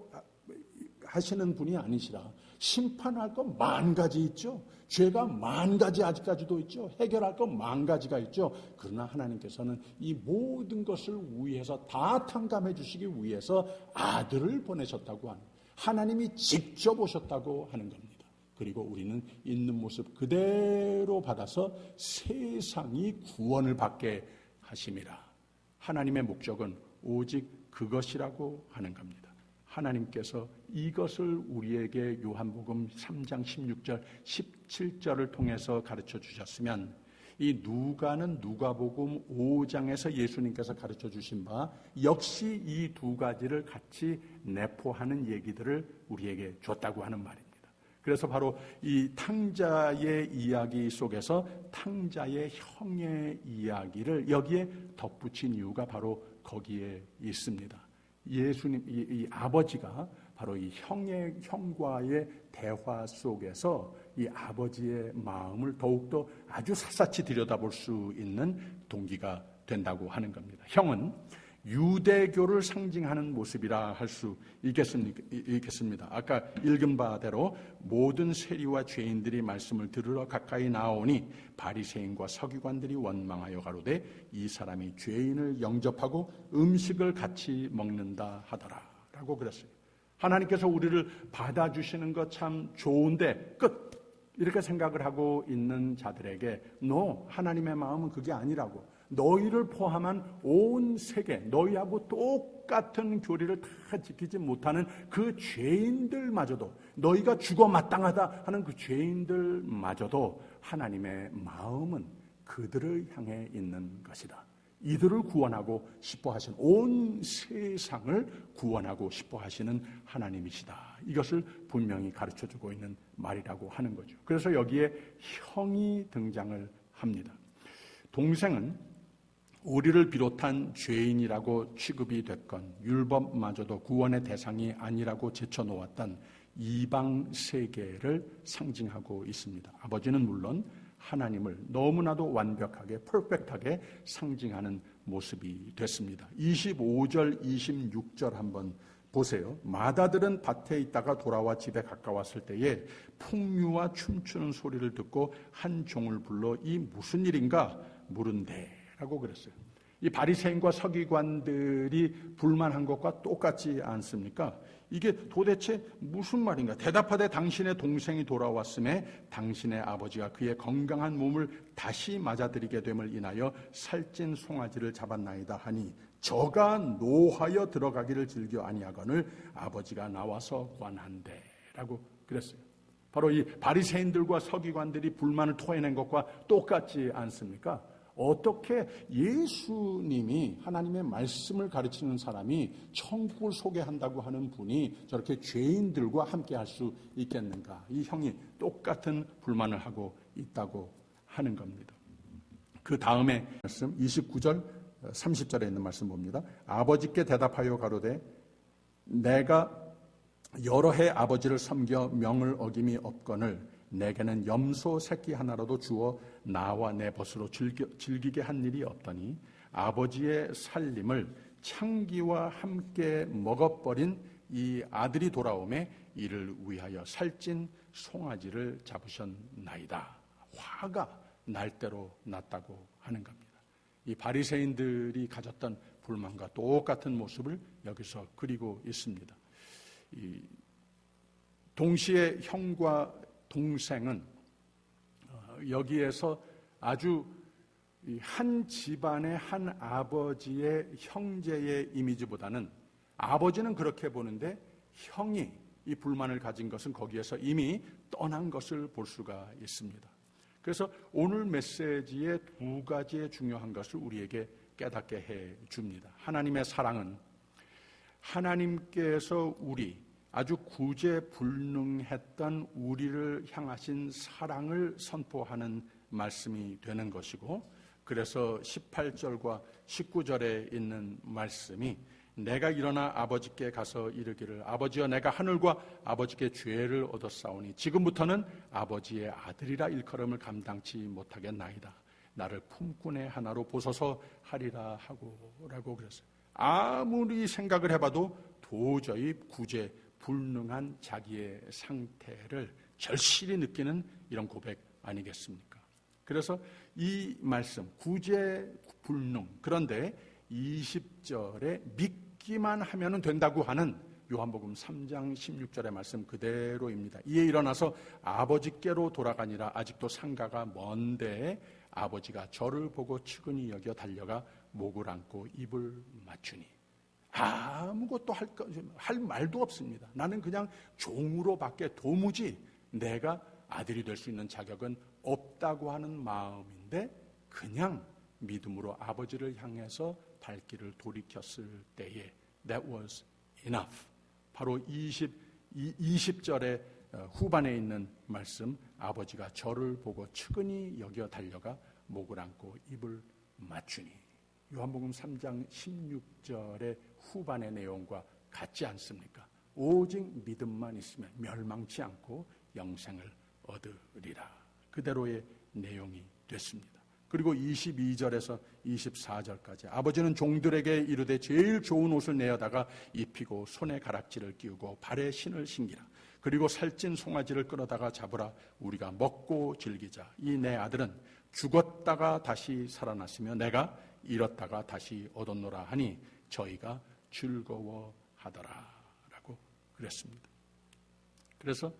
하시는 분이 아니시라. 심판할 것 10,000가지 있죠. 죄가 10,000가지 아직까지도 있죠. 해결할 것 10,000가지가 있죠. 그러나 하나님께서는 이 모든 것을 위해서 다 탕감해 주시기 위해서 아들을 보내셨다고 하는, 하나님이 직접 오셨다고 하는 겁니다. 그리고 우리는 있는 모습 그대로 받아서 세상이 구원을 받게 하심이라. 하나님의 목적은 오직 그것이라고 하는 겁니다. 하나님께서 이것을 우리에게 요한복음 3장 16절 17절을 통해서 가르쳐 주셨으면 이 누가는 누가복음 5장에서 예수님께서 가르쳐 주신 바 역시 이 두 가지를 같이 내포하는 얘기들을 우리에게 줬다고 하는 말입니다. 그래서 바로 이 탕자의 이야기 속에서 탕자의 형의 이야기를 여기에 덧붙인 이유가 바로 거기에 있습니다. 예수님, 이 아버지가 바로 이 형과의 대화 속에서 이 아버지의 마음을 더욱더 아주 샅샅이 들여다볼 수 있는 동기가 된다고 하는 겁니다. 형은 유대교를 상징하는 모습이라 할 수 있겠습니다. 아까 읽은 바대로 모든 세리와 죄인들이 말씀을 들으러 가까이 나오니 바리새인과 서기관들이 원망하여 가로되 이 사람이 죄인을 영접하고 음식을 같이 먹는다 하더라 라고 그랬어요. 하나님께서 우리를 받아주시는 것 참 좋은데 끝 이렇게 생각을 하고 있는 자들에게 하나님의 마음은 그게 아니라고. 너희를 포함한 온 세계, 너희하고 똑같은 교리를 다 지키지 못하는 그 죄인들마저도, 너희가 죽어 마땅하다 하는 그 죄인들마저도 하나님의 마음은 그들을 향해 있는 것이다. 이들을 구원하고 싶어 하시는, 온 세상을 구원하고 싶어 하시는 하나님이시다. 이것을 분명히 가르쳐주고 있는 말이라고 하는 거죠. 그래서 여기에 형이 등장을 합니다. 동생은 우리를 비롯한 죄인이라고 취급이 됐건 율법마저도 구원의 대상이 아니라고 제쳐놓았던 이방 세계를 상징하고 있습니다. 아버지는 물론 하나님을 너무나도 완벽하게 퍼펙트하게 상징하는 모습이 됐습니다. 25절 26절 한번 보세요. 마다들은 밭에 있다가 돌아와 집에 가까웠을 때에 풍류와 춤추는 소리를 듣고 한 종을 불러 이 무슨 일인가 물은대라고 그랬어요. 이 바리새인과 서기관들이 불만한 것과 똑같지 않습니까? 이게 도대체 무슨 말인가? 대답하되 당신의 동생이 돌아왔음에 당신의 아버지가 그의 건강한 몸을 다시 맞아들이게 됨을 인하여 살찐 송아지를 잡았나이다 하니 저가 노하여 들어가기를 즐겨 아니하거늘 아버지가 나와서 관한대라고 그랬어요. 바로 이 바리새인들과 서기관들이 불만을 토해낸 것과 똑같지 않습니까? 어떻게 예수님이 하나님의 말씀을 가르치는 사람이 천국을 소개한다고 하는 분이 저렇게 죄인들과 함께 할 수 있겠는가? 이 형이 똑같은 불만을 하고 있다고 하는 겁니다. 그 다음에 말씀 29절 30절에 있는 말씀 봅니다. 아버지께 대답하여 가로되 내가 여러 해 아버지를 섬겨 명을 어김이 없거늘 내게는 염소 새끼 하나라도 주어 나와 내 벗으로 즐기게 한 일이 없더니 아버지의 살림을 창기와 함께 먹어버린 이 아들이 돌아오매 이를 위하여 살찐 송아지를 잡으셨나이다. 화가 날 대로 났다고 하는 겁니다. 이 바리새인들이 가졌던 불만과 똑같은 모습을 여기서 그리고 있습니다. 동시에 형과 동생은 여기에서 아주 한 집안의 한 아버지의 형제의 이미지보다는 아버지는 그렇게 보는데 형이 이 불만을 가진 것은 거기에서 이미 떠난 것을 볼 수가 있습니다. 그래서 오늘 메시지의 두 가지의 중요한 것을 우리에게 깨닫게 해 줍니다. 하나님의 사랑은 하나님께서 아주 구제불능했던 우리를 향하신 사랑을 선포하는 말씀이 되는 것이고, 그래서 18절과 19절에 있는 말씀이 내가 일어나 아버지께 가서 이르기를 아버지여 내가 하늘과 아버지께 죄를 얻었사오니 지금부터는 아버지의 아들이라 일컬음을 감당치 못하겠나이다. 나를 품꾼의 하나로 보소서 하리라 하고라고 그랬어요. 아무리 생각을 해봐도 도저히 구제 불능한 자기의 상태를 절실히 느끼는 이런 고백 아니겠습니까? 그래서 이 말씀 구제불능, 그런데 20절에 믿기만 하면 된다고 하는 요한복음 3장 16절의 말씀 그대로입니다. 이에 일어나서 아버지께로 돌아가니라. 아직도 상가가 먼데 아버지가 저를 보고 측은히 여겨 달려가 목을 안고 입을 맞추니 아무것도 할 말도 없습니다. 나는 그냥 종으로밖에 도무지 내가 아들이 될 수 있는 자격은 없다고 하는 마음인데 그냥 믿음으로 아버지를 향해서 발길을 돌이켰을 때에 that was enough. 바로 20절의 후반에 있는 말씀 아버지가 저를 보고 측은히 여겨 달려가 목을 안고 입을 맞추니 요한복음 3장 16절의 후반의 내용과 같지 않습니까? 오직 믿음만 있으면 멸망치 않고 영생을 얻으리라. 그대로의 내용이 됐습니다. 그리고 22절에서 24절까지 아버지는 종들에게 이르되 제일 좋은 옷을 내어다가 입히고 손에 가락지를 끼우고 발에 신을 신기라. 그리고 살찐 송아지를 끌어다가 잡으라. 우리가 먹고 즐기자. 이 내 아들은 죽었다가 다시 살아났으며 내가 잃었다가 다시 얻었노라 하니 저희가 즐거워하더라 라고 그랬습니다. 그래서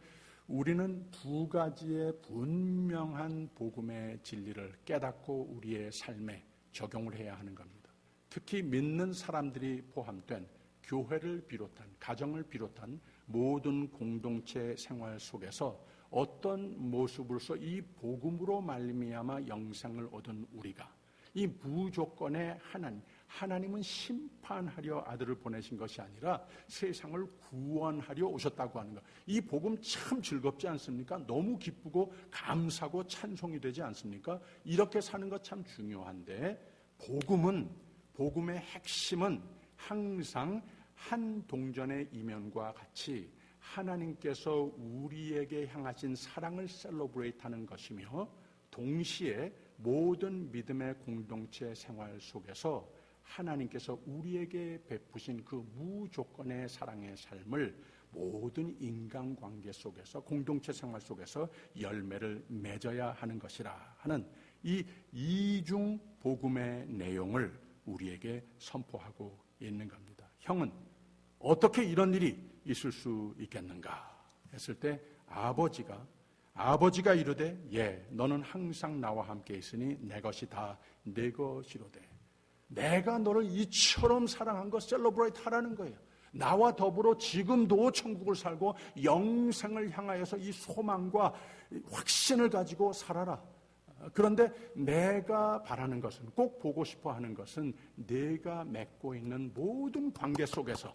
우리는 두 가지의 분명한 복음의 진리를 깨닫고 우리의 삶에 적용을 해야 하는 겁니다. 특히 믿는 사람들이 포함된 교회를 비롯한 가정을 비롯한 모든 공동체 생활 속에서 어떤 모습으로서 이 복음으로 말미암아 영생을 얻은 우리가 이 무조건의 하나님은 심판하려 아들을 보내신 것이 아니라 세상을 구원하려 오셨다고 하는 것. 이 복음 참 즐겁지 않습니까? 너무 기쁘고 감사하고 찬송이 되지 않습니까? 이렇게 사는 것 참 중요한데 복음의 핵심은 항상 한 동전의 이면과 같이 하나님께서 우리에게 향하신 사랑을 셀러브레이트하는 것이며 동시에 모든 믿음의 공동체 생활 속에서 하나님께서 우리에게 베푸신 그 무조건의 사랑의 삶을 모든 인간관계 속에서 공동체 생활 속에서 열매를 맺어야 하는 것이라 하는 이 이중 복음의 내용을 우리에게 선포하고 있는 겁니다. 형은 어떻게 이런 일이 있을 수 있겠는가 했을 때 아버지가 이르되 너는 항상 나와 함께 있으니 내 것이 다 내 것이로되 내가 너를 이처럼 사랑한 거 셀러브레이트 하라는 거예요. 나와 더불어 지금도 천국을 살고 영생을 향하여서 이 소망과 확신을 가지고 살아라. 그런데 내가 바라는 것은, 꼭 보고 싶어 하는 것은 내가 맺고 있는 모든 관계 속에서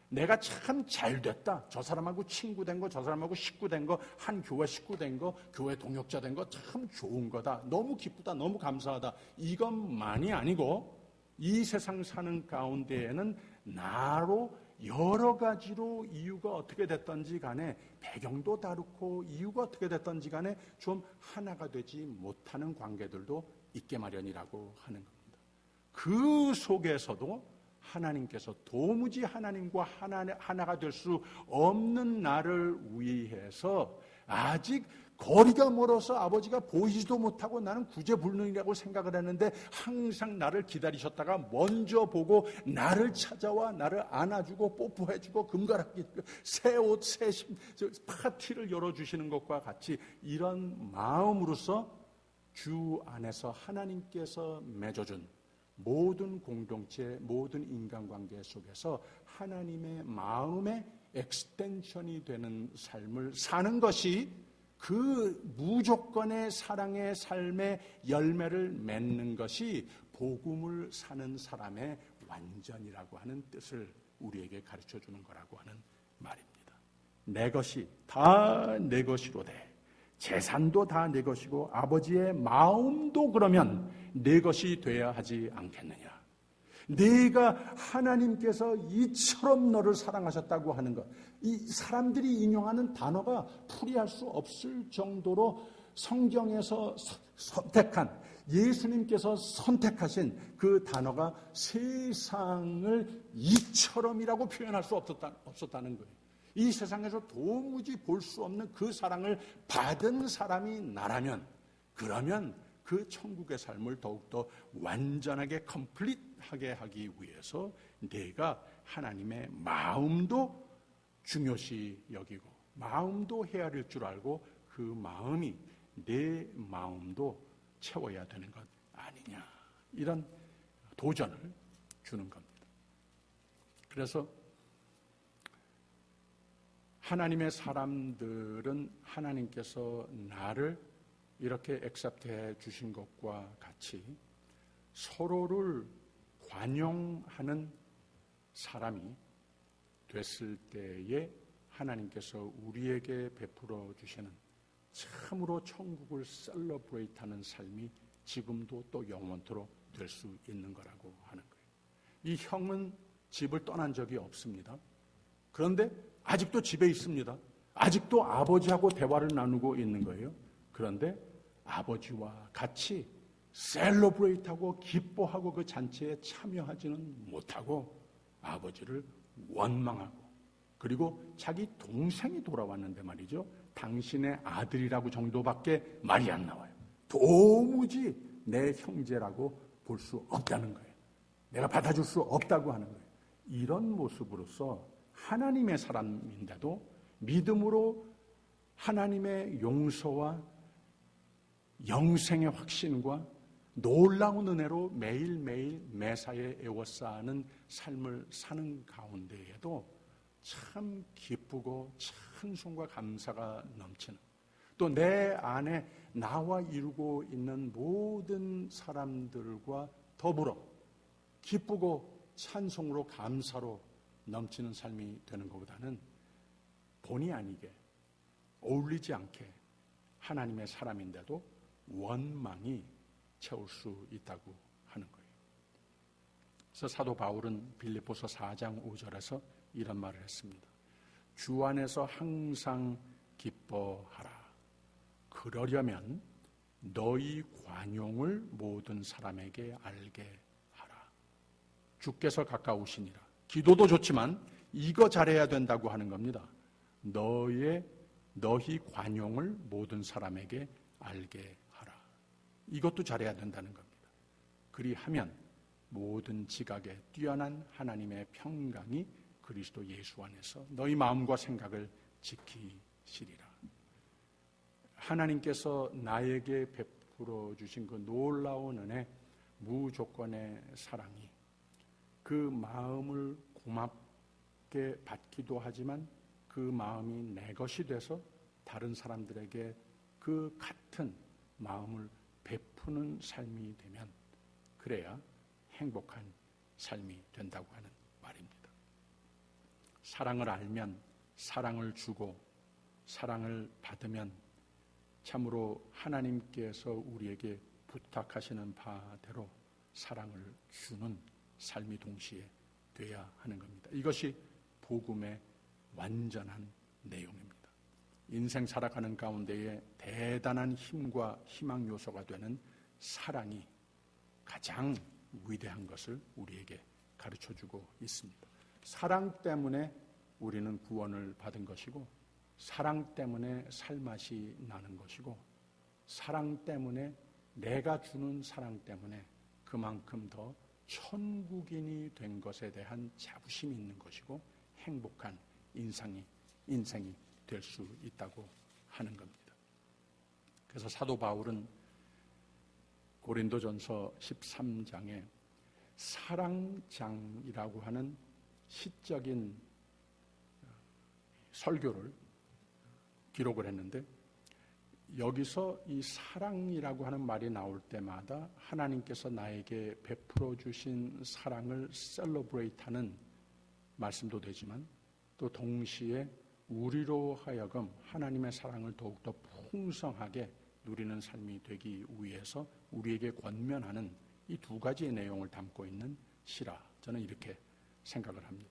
내가 참 잘됐다. 저 사람하고 친구 된 거, 저 사람하고 식구 된 거, 한 교회 식구 된 거, 교회 동역자 된 거 참 좋은 거다. 너무 기쁘다. 너무 감사하다. 이것만이 아니고 이 세상 사는 가운데에는 나로 여러 가지로 이유가 어떻게 됐던지 간에 배경도 다르고 이유가 어떻게 됐던지 간에 좀 하나가 되지 못하는 관계들도 있게 마련이라고 하는 겁니다. 그 속에서도 하나님께서 도무지 하나님과 하나가 될 수 없는 나를 위해서 아직 거리가 멀어서 아버지가 보이지도 못하고 나는 구제불능이라고 생각을 했는데 항상 나를 기다리셨다가 먼저 보고 나를 찾아와 나를 안아주고 뽀뽀해주고 금가락기 새 옷 새 파티를 열어주시는 것과 같이 이런 마음으로서 주 안에서 하나님께서 맺어준 모든 공동체, 모든 인간관계 속에서 하나님의 마음의 엑스텐션이 되는 삶을 사는 것이 그 무조건의 사랑의 삶의 열매를 맺는 것이 복음을 사는 사람의 완전이라고 하는 뜻을 우리에게 가르쳐 주는 거라고 하는 말입니다. 내 것이 다 내 것이로되 재산도 다 내 것이고 아버지의 마음도 그러면 내 것이 돼야 하지 않겠느냐. 네가 하나님께서 이처럼 너를 사랑하셨다고 하는 것, 이 사람들이 인용하는 단어가 풀이할 수 없을 정도로 성경에서 선택한 예수님께서 선택하신 그 단어가 세상을 이처럼이라고 표현할 수 없었다는 거예요. 이 세상에서 도무지 볼 수 없는 그 사랑을 받은 사람이 나라면, 그러면 그 천국의 삶을 더욱더 완전하게 컴플릿하게 하기 위해서 내가 하나님의 마음도 중요시 여기고 마음도 헤아릴 줄 알고 그 마음이 내 마음도 채워야 되는 것 아니냐, 이런 도전을 주는 겁니다. 그래서 하나님의 사람들은 하나님께서 나를 이렇게 액셉트해 주신 것과 같이 서로를 관용하는 사람이 됐을 때에 하나님께서 우리에게 베풀어 주시는 참으로 천국을 셀러브레이트하는 삶이 지금도 또 영원토록 될 수 있는 거라고 하는 거예요. 이 형은 집을 떠난 적이 없습니다. 그런데 아직도 집에 있습니다. 아직도 아버지하고 대화를 나누고 있는 거예요. 그런데 아버지와 같이 셀러브레이트하고 기뻐하고 그 잔치에 참여하지는 못하고 아버지를 원망하고, 그리고 자기 동생이 돌아왔는데 말이죠, 당신의 아들이라고 정도밖에 말이 안 나와요. 도무지 내 형제라고 볼 수 없다는 거예요. 내가 받아줄 수 없다고 하는 거예요. 이런 모습으로서 하나님의 사람인데도 믿음으로 하나님의 용서와 영생의 확신과 놀라운 은혜로 매일매일 매사에 애워싸는 삶을 사는 가운데에도 참 기쁘고 찬송과 감사가 넘치는, 또 내 안에 나와 이루고 있는 모든 사람들과 더불어 기쁘고 찬송으로 감사로 넘치는 삶이 되는 것보다는 본의 아니게 어울리지 않게 하나님의 사람인데도 원망이 채울 수 있다고 하는 거예요. 그래서 사도 바울은 빌립보서 4장 5절에서 이런 말을 했습니다. 주 안에서 항상 기뻐하라. 그러려면 너희 관용을 모든 사람에게 알게 하라. 주께서 가까우시니라. 기도도 좋지만 이거 잘해야 된다고 하는 겁니다. 너희 관용을 모든 사람에게 알게 하라. 이것도 잘해야 된다는 겁니다. 그리하면 모든 지각에 뛰어난 하나님의 평강이 그리스도 예수 안에서 너희 마음과 생각을 지키시리라. 하나님께서 나에게 베풀어 주신 그 놀라운 은혜, 무조건의 사랑이 그 마음을 고맙게 받기도 하지만 그 마음이 내 것이 돼서 다른 사람들에게 그 같은 마음을 베푸는 삶이 되면 그래야 행복한 삶이 된다고 하는 말입니다. 사랑을 알면 사랑을 주고 사랑을 받으면 참으로 하나님께서 우리에게 부탁하시는 바대로 사랑을 주는 삶이 동시에 돼야 하는 겁니다. 이것이 복음의 완전한 내용입니다. 인생 살아가는 가운데에 대단한 힘과 희망 요소가 되는 사랑이 가장 위대한 것을 우리에게 가르쳐주고 있습니다. 사랑 때문에 우리는 구원을 받은 것이고 사랑 때문에 살맛이 나는 것이고 사랑 때문에 내가 주는 사랑 때문에 그만큼 더 천국인이 된 것에 대한 자부심이 있는 것이고 행복한 인생이 될 수 있다고 하는 겁니다. 그래서 사도 바울은 고린도전서 13장에 사랑장이라고 하는 시적인 설교를 기록을 했는데 여기서 이 사랑이라고 하는 말이 나올 때마다 하나님께서 나에게 베풀어 주신 사랑을 셀러브레이트하는 말씀도 되지만 또 동시에 우리로 하여금 하나님의 사랑을 더욱더 풍성하게 누리는 삶이 되기 위해서 우리에게 권면하는 이 두 가지의 내용을 담고 있는 시라 저는 이렇게 생각을 합니다.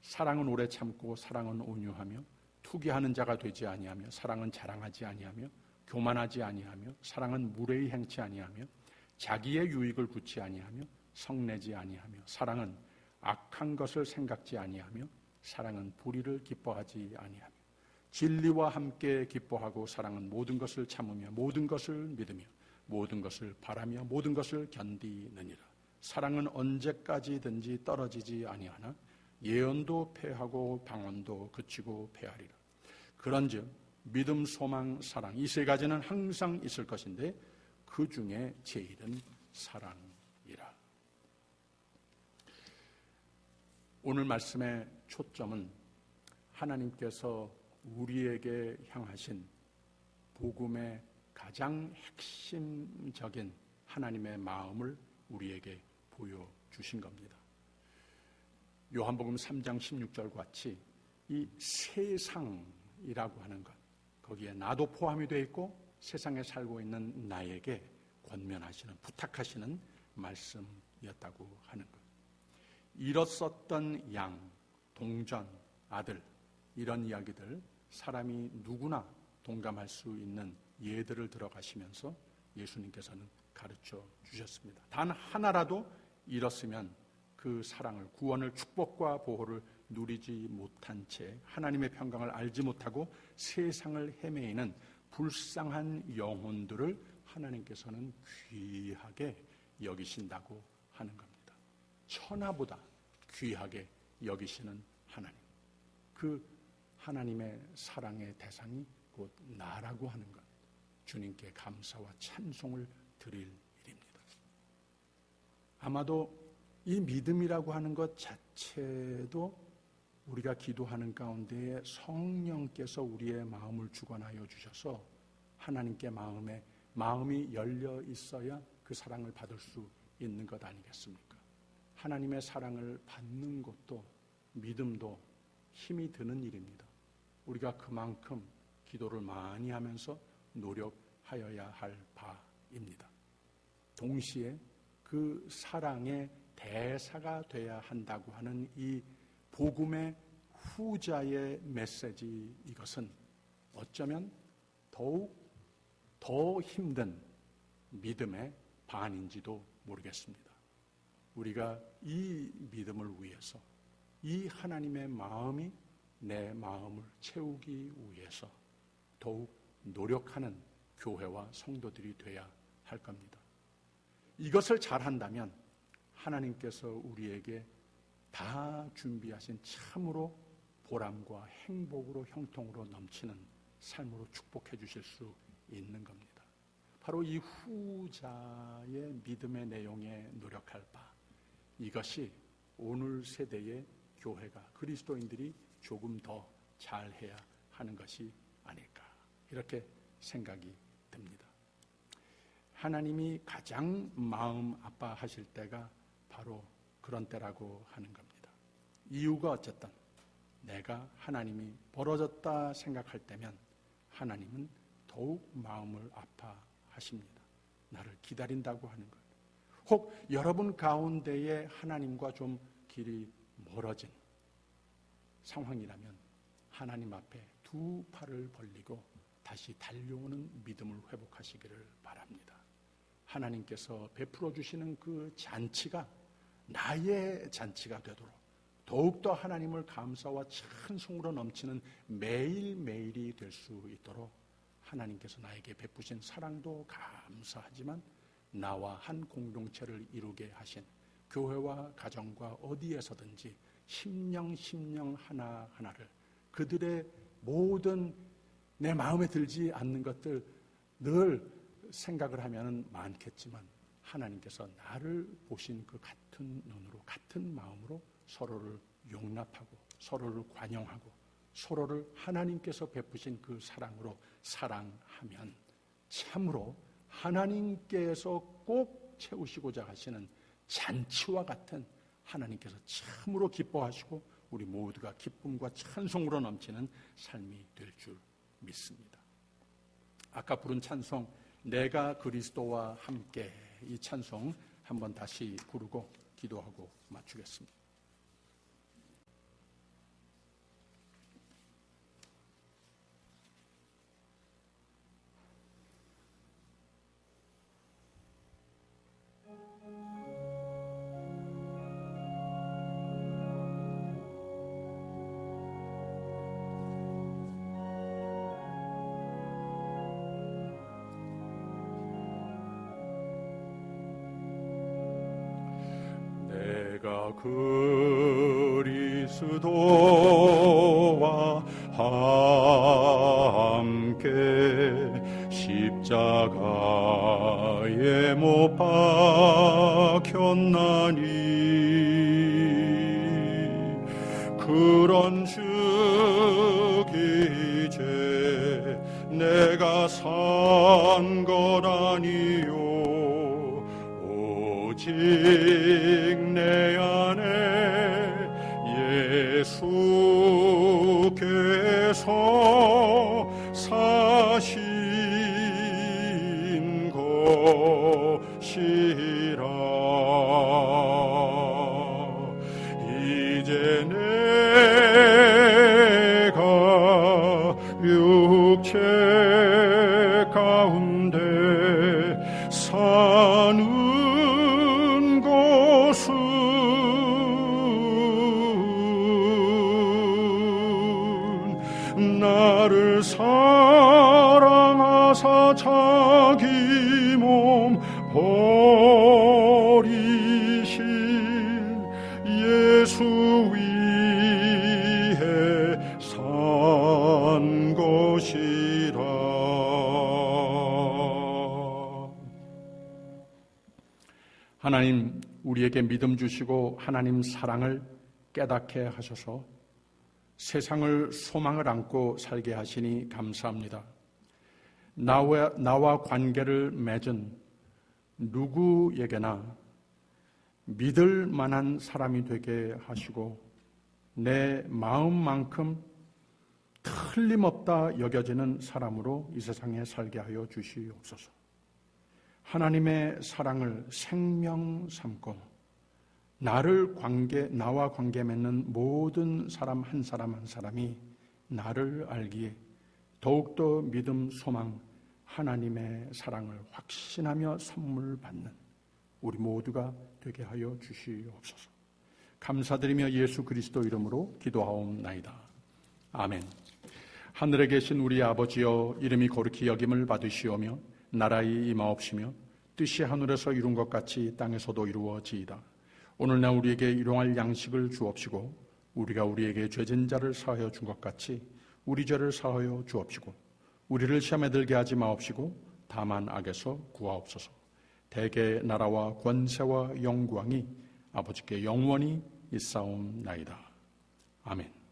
사랑은 오래 참고 사랑은 온유하며 투기하는 자가 되지 아니하며 사랑은 자랑하지 아니하며 교만하지 아니하며 사랑은 무례히 행치 아니하며 자기의 유익을 굳지 아니하며 성내지 아니하며 사랑은 악한 것을 생각지 아니하며 사랑은 불의를 기뻐하지 아니하며 진리와 함께 기뻐하고 사랑은 모든 것을 참으며 모든 것을 믿으며 모든 것을 바라며 모든 것을 견디느니라. 사랑은 언제까지든지 떨어지지 아니하나 예언도 패하고 방언도 그치고 패하리라. 그런즉 믿음, 소망, 사랑 이 세 가지는 항상 있을 것인데 그 중에 제일은 사랑이라. 오늘 말씀의 초점은 하나님께서 우리에게 향하신 복음의 가장 핵심적인 하나님의 마음을 우리에게 보여주신 겁니다. 요한복음 3장 16절 같이 이 세상이라고 하는 것, 거기에 나도 포함이 되어 있고 세상에 살고 있는 나에게 권면하시는, 부탁하시는 말씀이었다고 하는 것. 잃었었던 양, 동전, 아들 이런 이야기들 사람이 누구나 동감할 수 있는 예들을 들어가시면서 예수님께서는 가르쳐 주셨습니다. 단 하나라도 잃었으면 그 사랑을, 구원을, 축복과 보호를 누리지 못한 채 하나님의 평강을 알지 못하고 세상을 헤매이는 불쌍한 영혼들을 하나님께서는 귀하게 여기신다고 하는 겁니다. 천하보다 귀하게 여기시는 하나님, 그 하나님의 사랑의 대상이 곧 나라고 하는 것, 주님께 감사와 찬송을 드릴 일입니다. 아마도 이 믿음이라고 하는 것 자체도 우리가 기도하는 가운데에 성령께서 우리의 마음을 주관하여 주셔서 하나님께 마음이 열려 있어야 그 사랑을 받을 수 있는 것 아니겠습니까? 하나님의 사랑을 받는 것도 믿음도 힘이 드는 일입니다. 우리가 그만큼 기도를 많이 하면서 노력하여야 할 바입니다. 동시에 그 사랑의 대사가 돼야 한다고 하는 이 복음의 후자의 메시지, 이것은 어쩌면 더욱 더 힘든 믿음의 반인지도 모르겠습니다. 우리가 이 믿음을 위해서, 이 하나님의 마음이 내 마음을 채우기 위해서 더욱 노력하는 교회와 성도들이 돼야 할 겁니다. 이것을 잘한다면 하나님께서 우리에게 다 준비하신 참으로 보람과 행복으로 형통으로 넘치는 삶으로 축복해 주실 수 있는 겁니다. 바로 이 후자의 믿음의 내용에 노력할 바, 이것이 오늘 세대의 교회가, 그리스도인들이 조금 더 잘해야 하는 것이 아닐까, 이렇게 생각이 듭니다. 하나님이 가장 마음 아파하실 때가 바로 그런 때라고 하는 겁니다. 이유가 어쨌든 내가 하나님이 벌어졌다 생각할 때면 하나님은 더욱 마음을 아파하십니다. 나를 기다린다고 하는 것. 혹 여러분 가운데에 하나님과 좀 길이 멀어진 상황이라면 하나님 앞에 두 팔을 벌리고 다시 달려오는 믿음을 회복하시기를 바랍니다. 하나님께서 베풀어 주시는 그 잔치가 나의 잔치가 되도록 더욱더 하나님을 감사와 찬송으로 넘치는 매일매일이 될 수 있도록 하나님께서 나에게 베푸신 사랑도 감사하지만 나와 한 공동체를 이루게 하신 교회와 가정과 어디에서든지 심령 하나하나를, 그들의 모든 내 마음에 들지 않는 것들 늘 생각을 하면 많겠지만 하나님께서 나를 보신 그 같은 눈으로 같은 마음으로 서로를 용납하고 서로를 관용하고 서로를 하나님께서 베푸신 그 사랑으로 사랑하면 참으로 하나님께서 꼭 채우시고자 하시는 잔치와 같은, 하나님께서 참으로 기뻐하시고 우리 모두가 기쁨과 찬송으로 넘치는 삶이 될 줄 믿습니다. 아까 부른 찬송 내가 그리스도와 함께, 이 찬송 한번 다시 부르고 기도하고 마치겠습니다. 내가 그리스도와 함께 십자가에 못 박혔나니 그런즉 이제 내가 산 것 아니요 오직 내 안에 예수께서 사신 것이라. 이제 내가 육체 가운데 사는 나를 사랑하사 자기 몸 버리신 예수 위해 산 것이라. 하나님, 우리에게 믿음 주시고 하나님 사랑을 깨닫게 하셔서 세상을 소망을 안고 살게 하시니 감사합니다. 나와 관계를 맺은 누구에게나 믿을 만한 사람이 되게 하시고 내 마음만큼 틀림없다 여겨지는 사람으로 이 세상에 살게 하여 주시옵소서. 하나님의 사랑을 생명 삼고 나와 관계 맺는 모든 사람 한 사람이 나를 알기에 더욱더 믿음, 소망, 하나님의 사랑을 확신하며 선물 받는 우리 모두가 되게 하여 주시옵소서. 감사드리며 예수 그리스도 이름으로 기도하옵나이다. 아멘. 하늘에 계신 우리 아버지여, 이름이 거룩히 여김을 받으시오며 나라의 임하옵시며 뜻이 하늘에서 이룬 것 같이 땅에서도 이루어지이다. 오늘날 우리에게 일용할 양식을 주옵시고 우리가 우리에게 죄진 자를 사하여 준 것 같이 우리 죄를 사하여 주옵시고 우리를 시험에 들게 하지 마옵시고 다만 악에서 구하옵소서. 대개 나라와 권세와 영광이 아버지께 영원히 있사옵나이다. 아멘.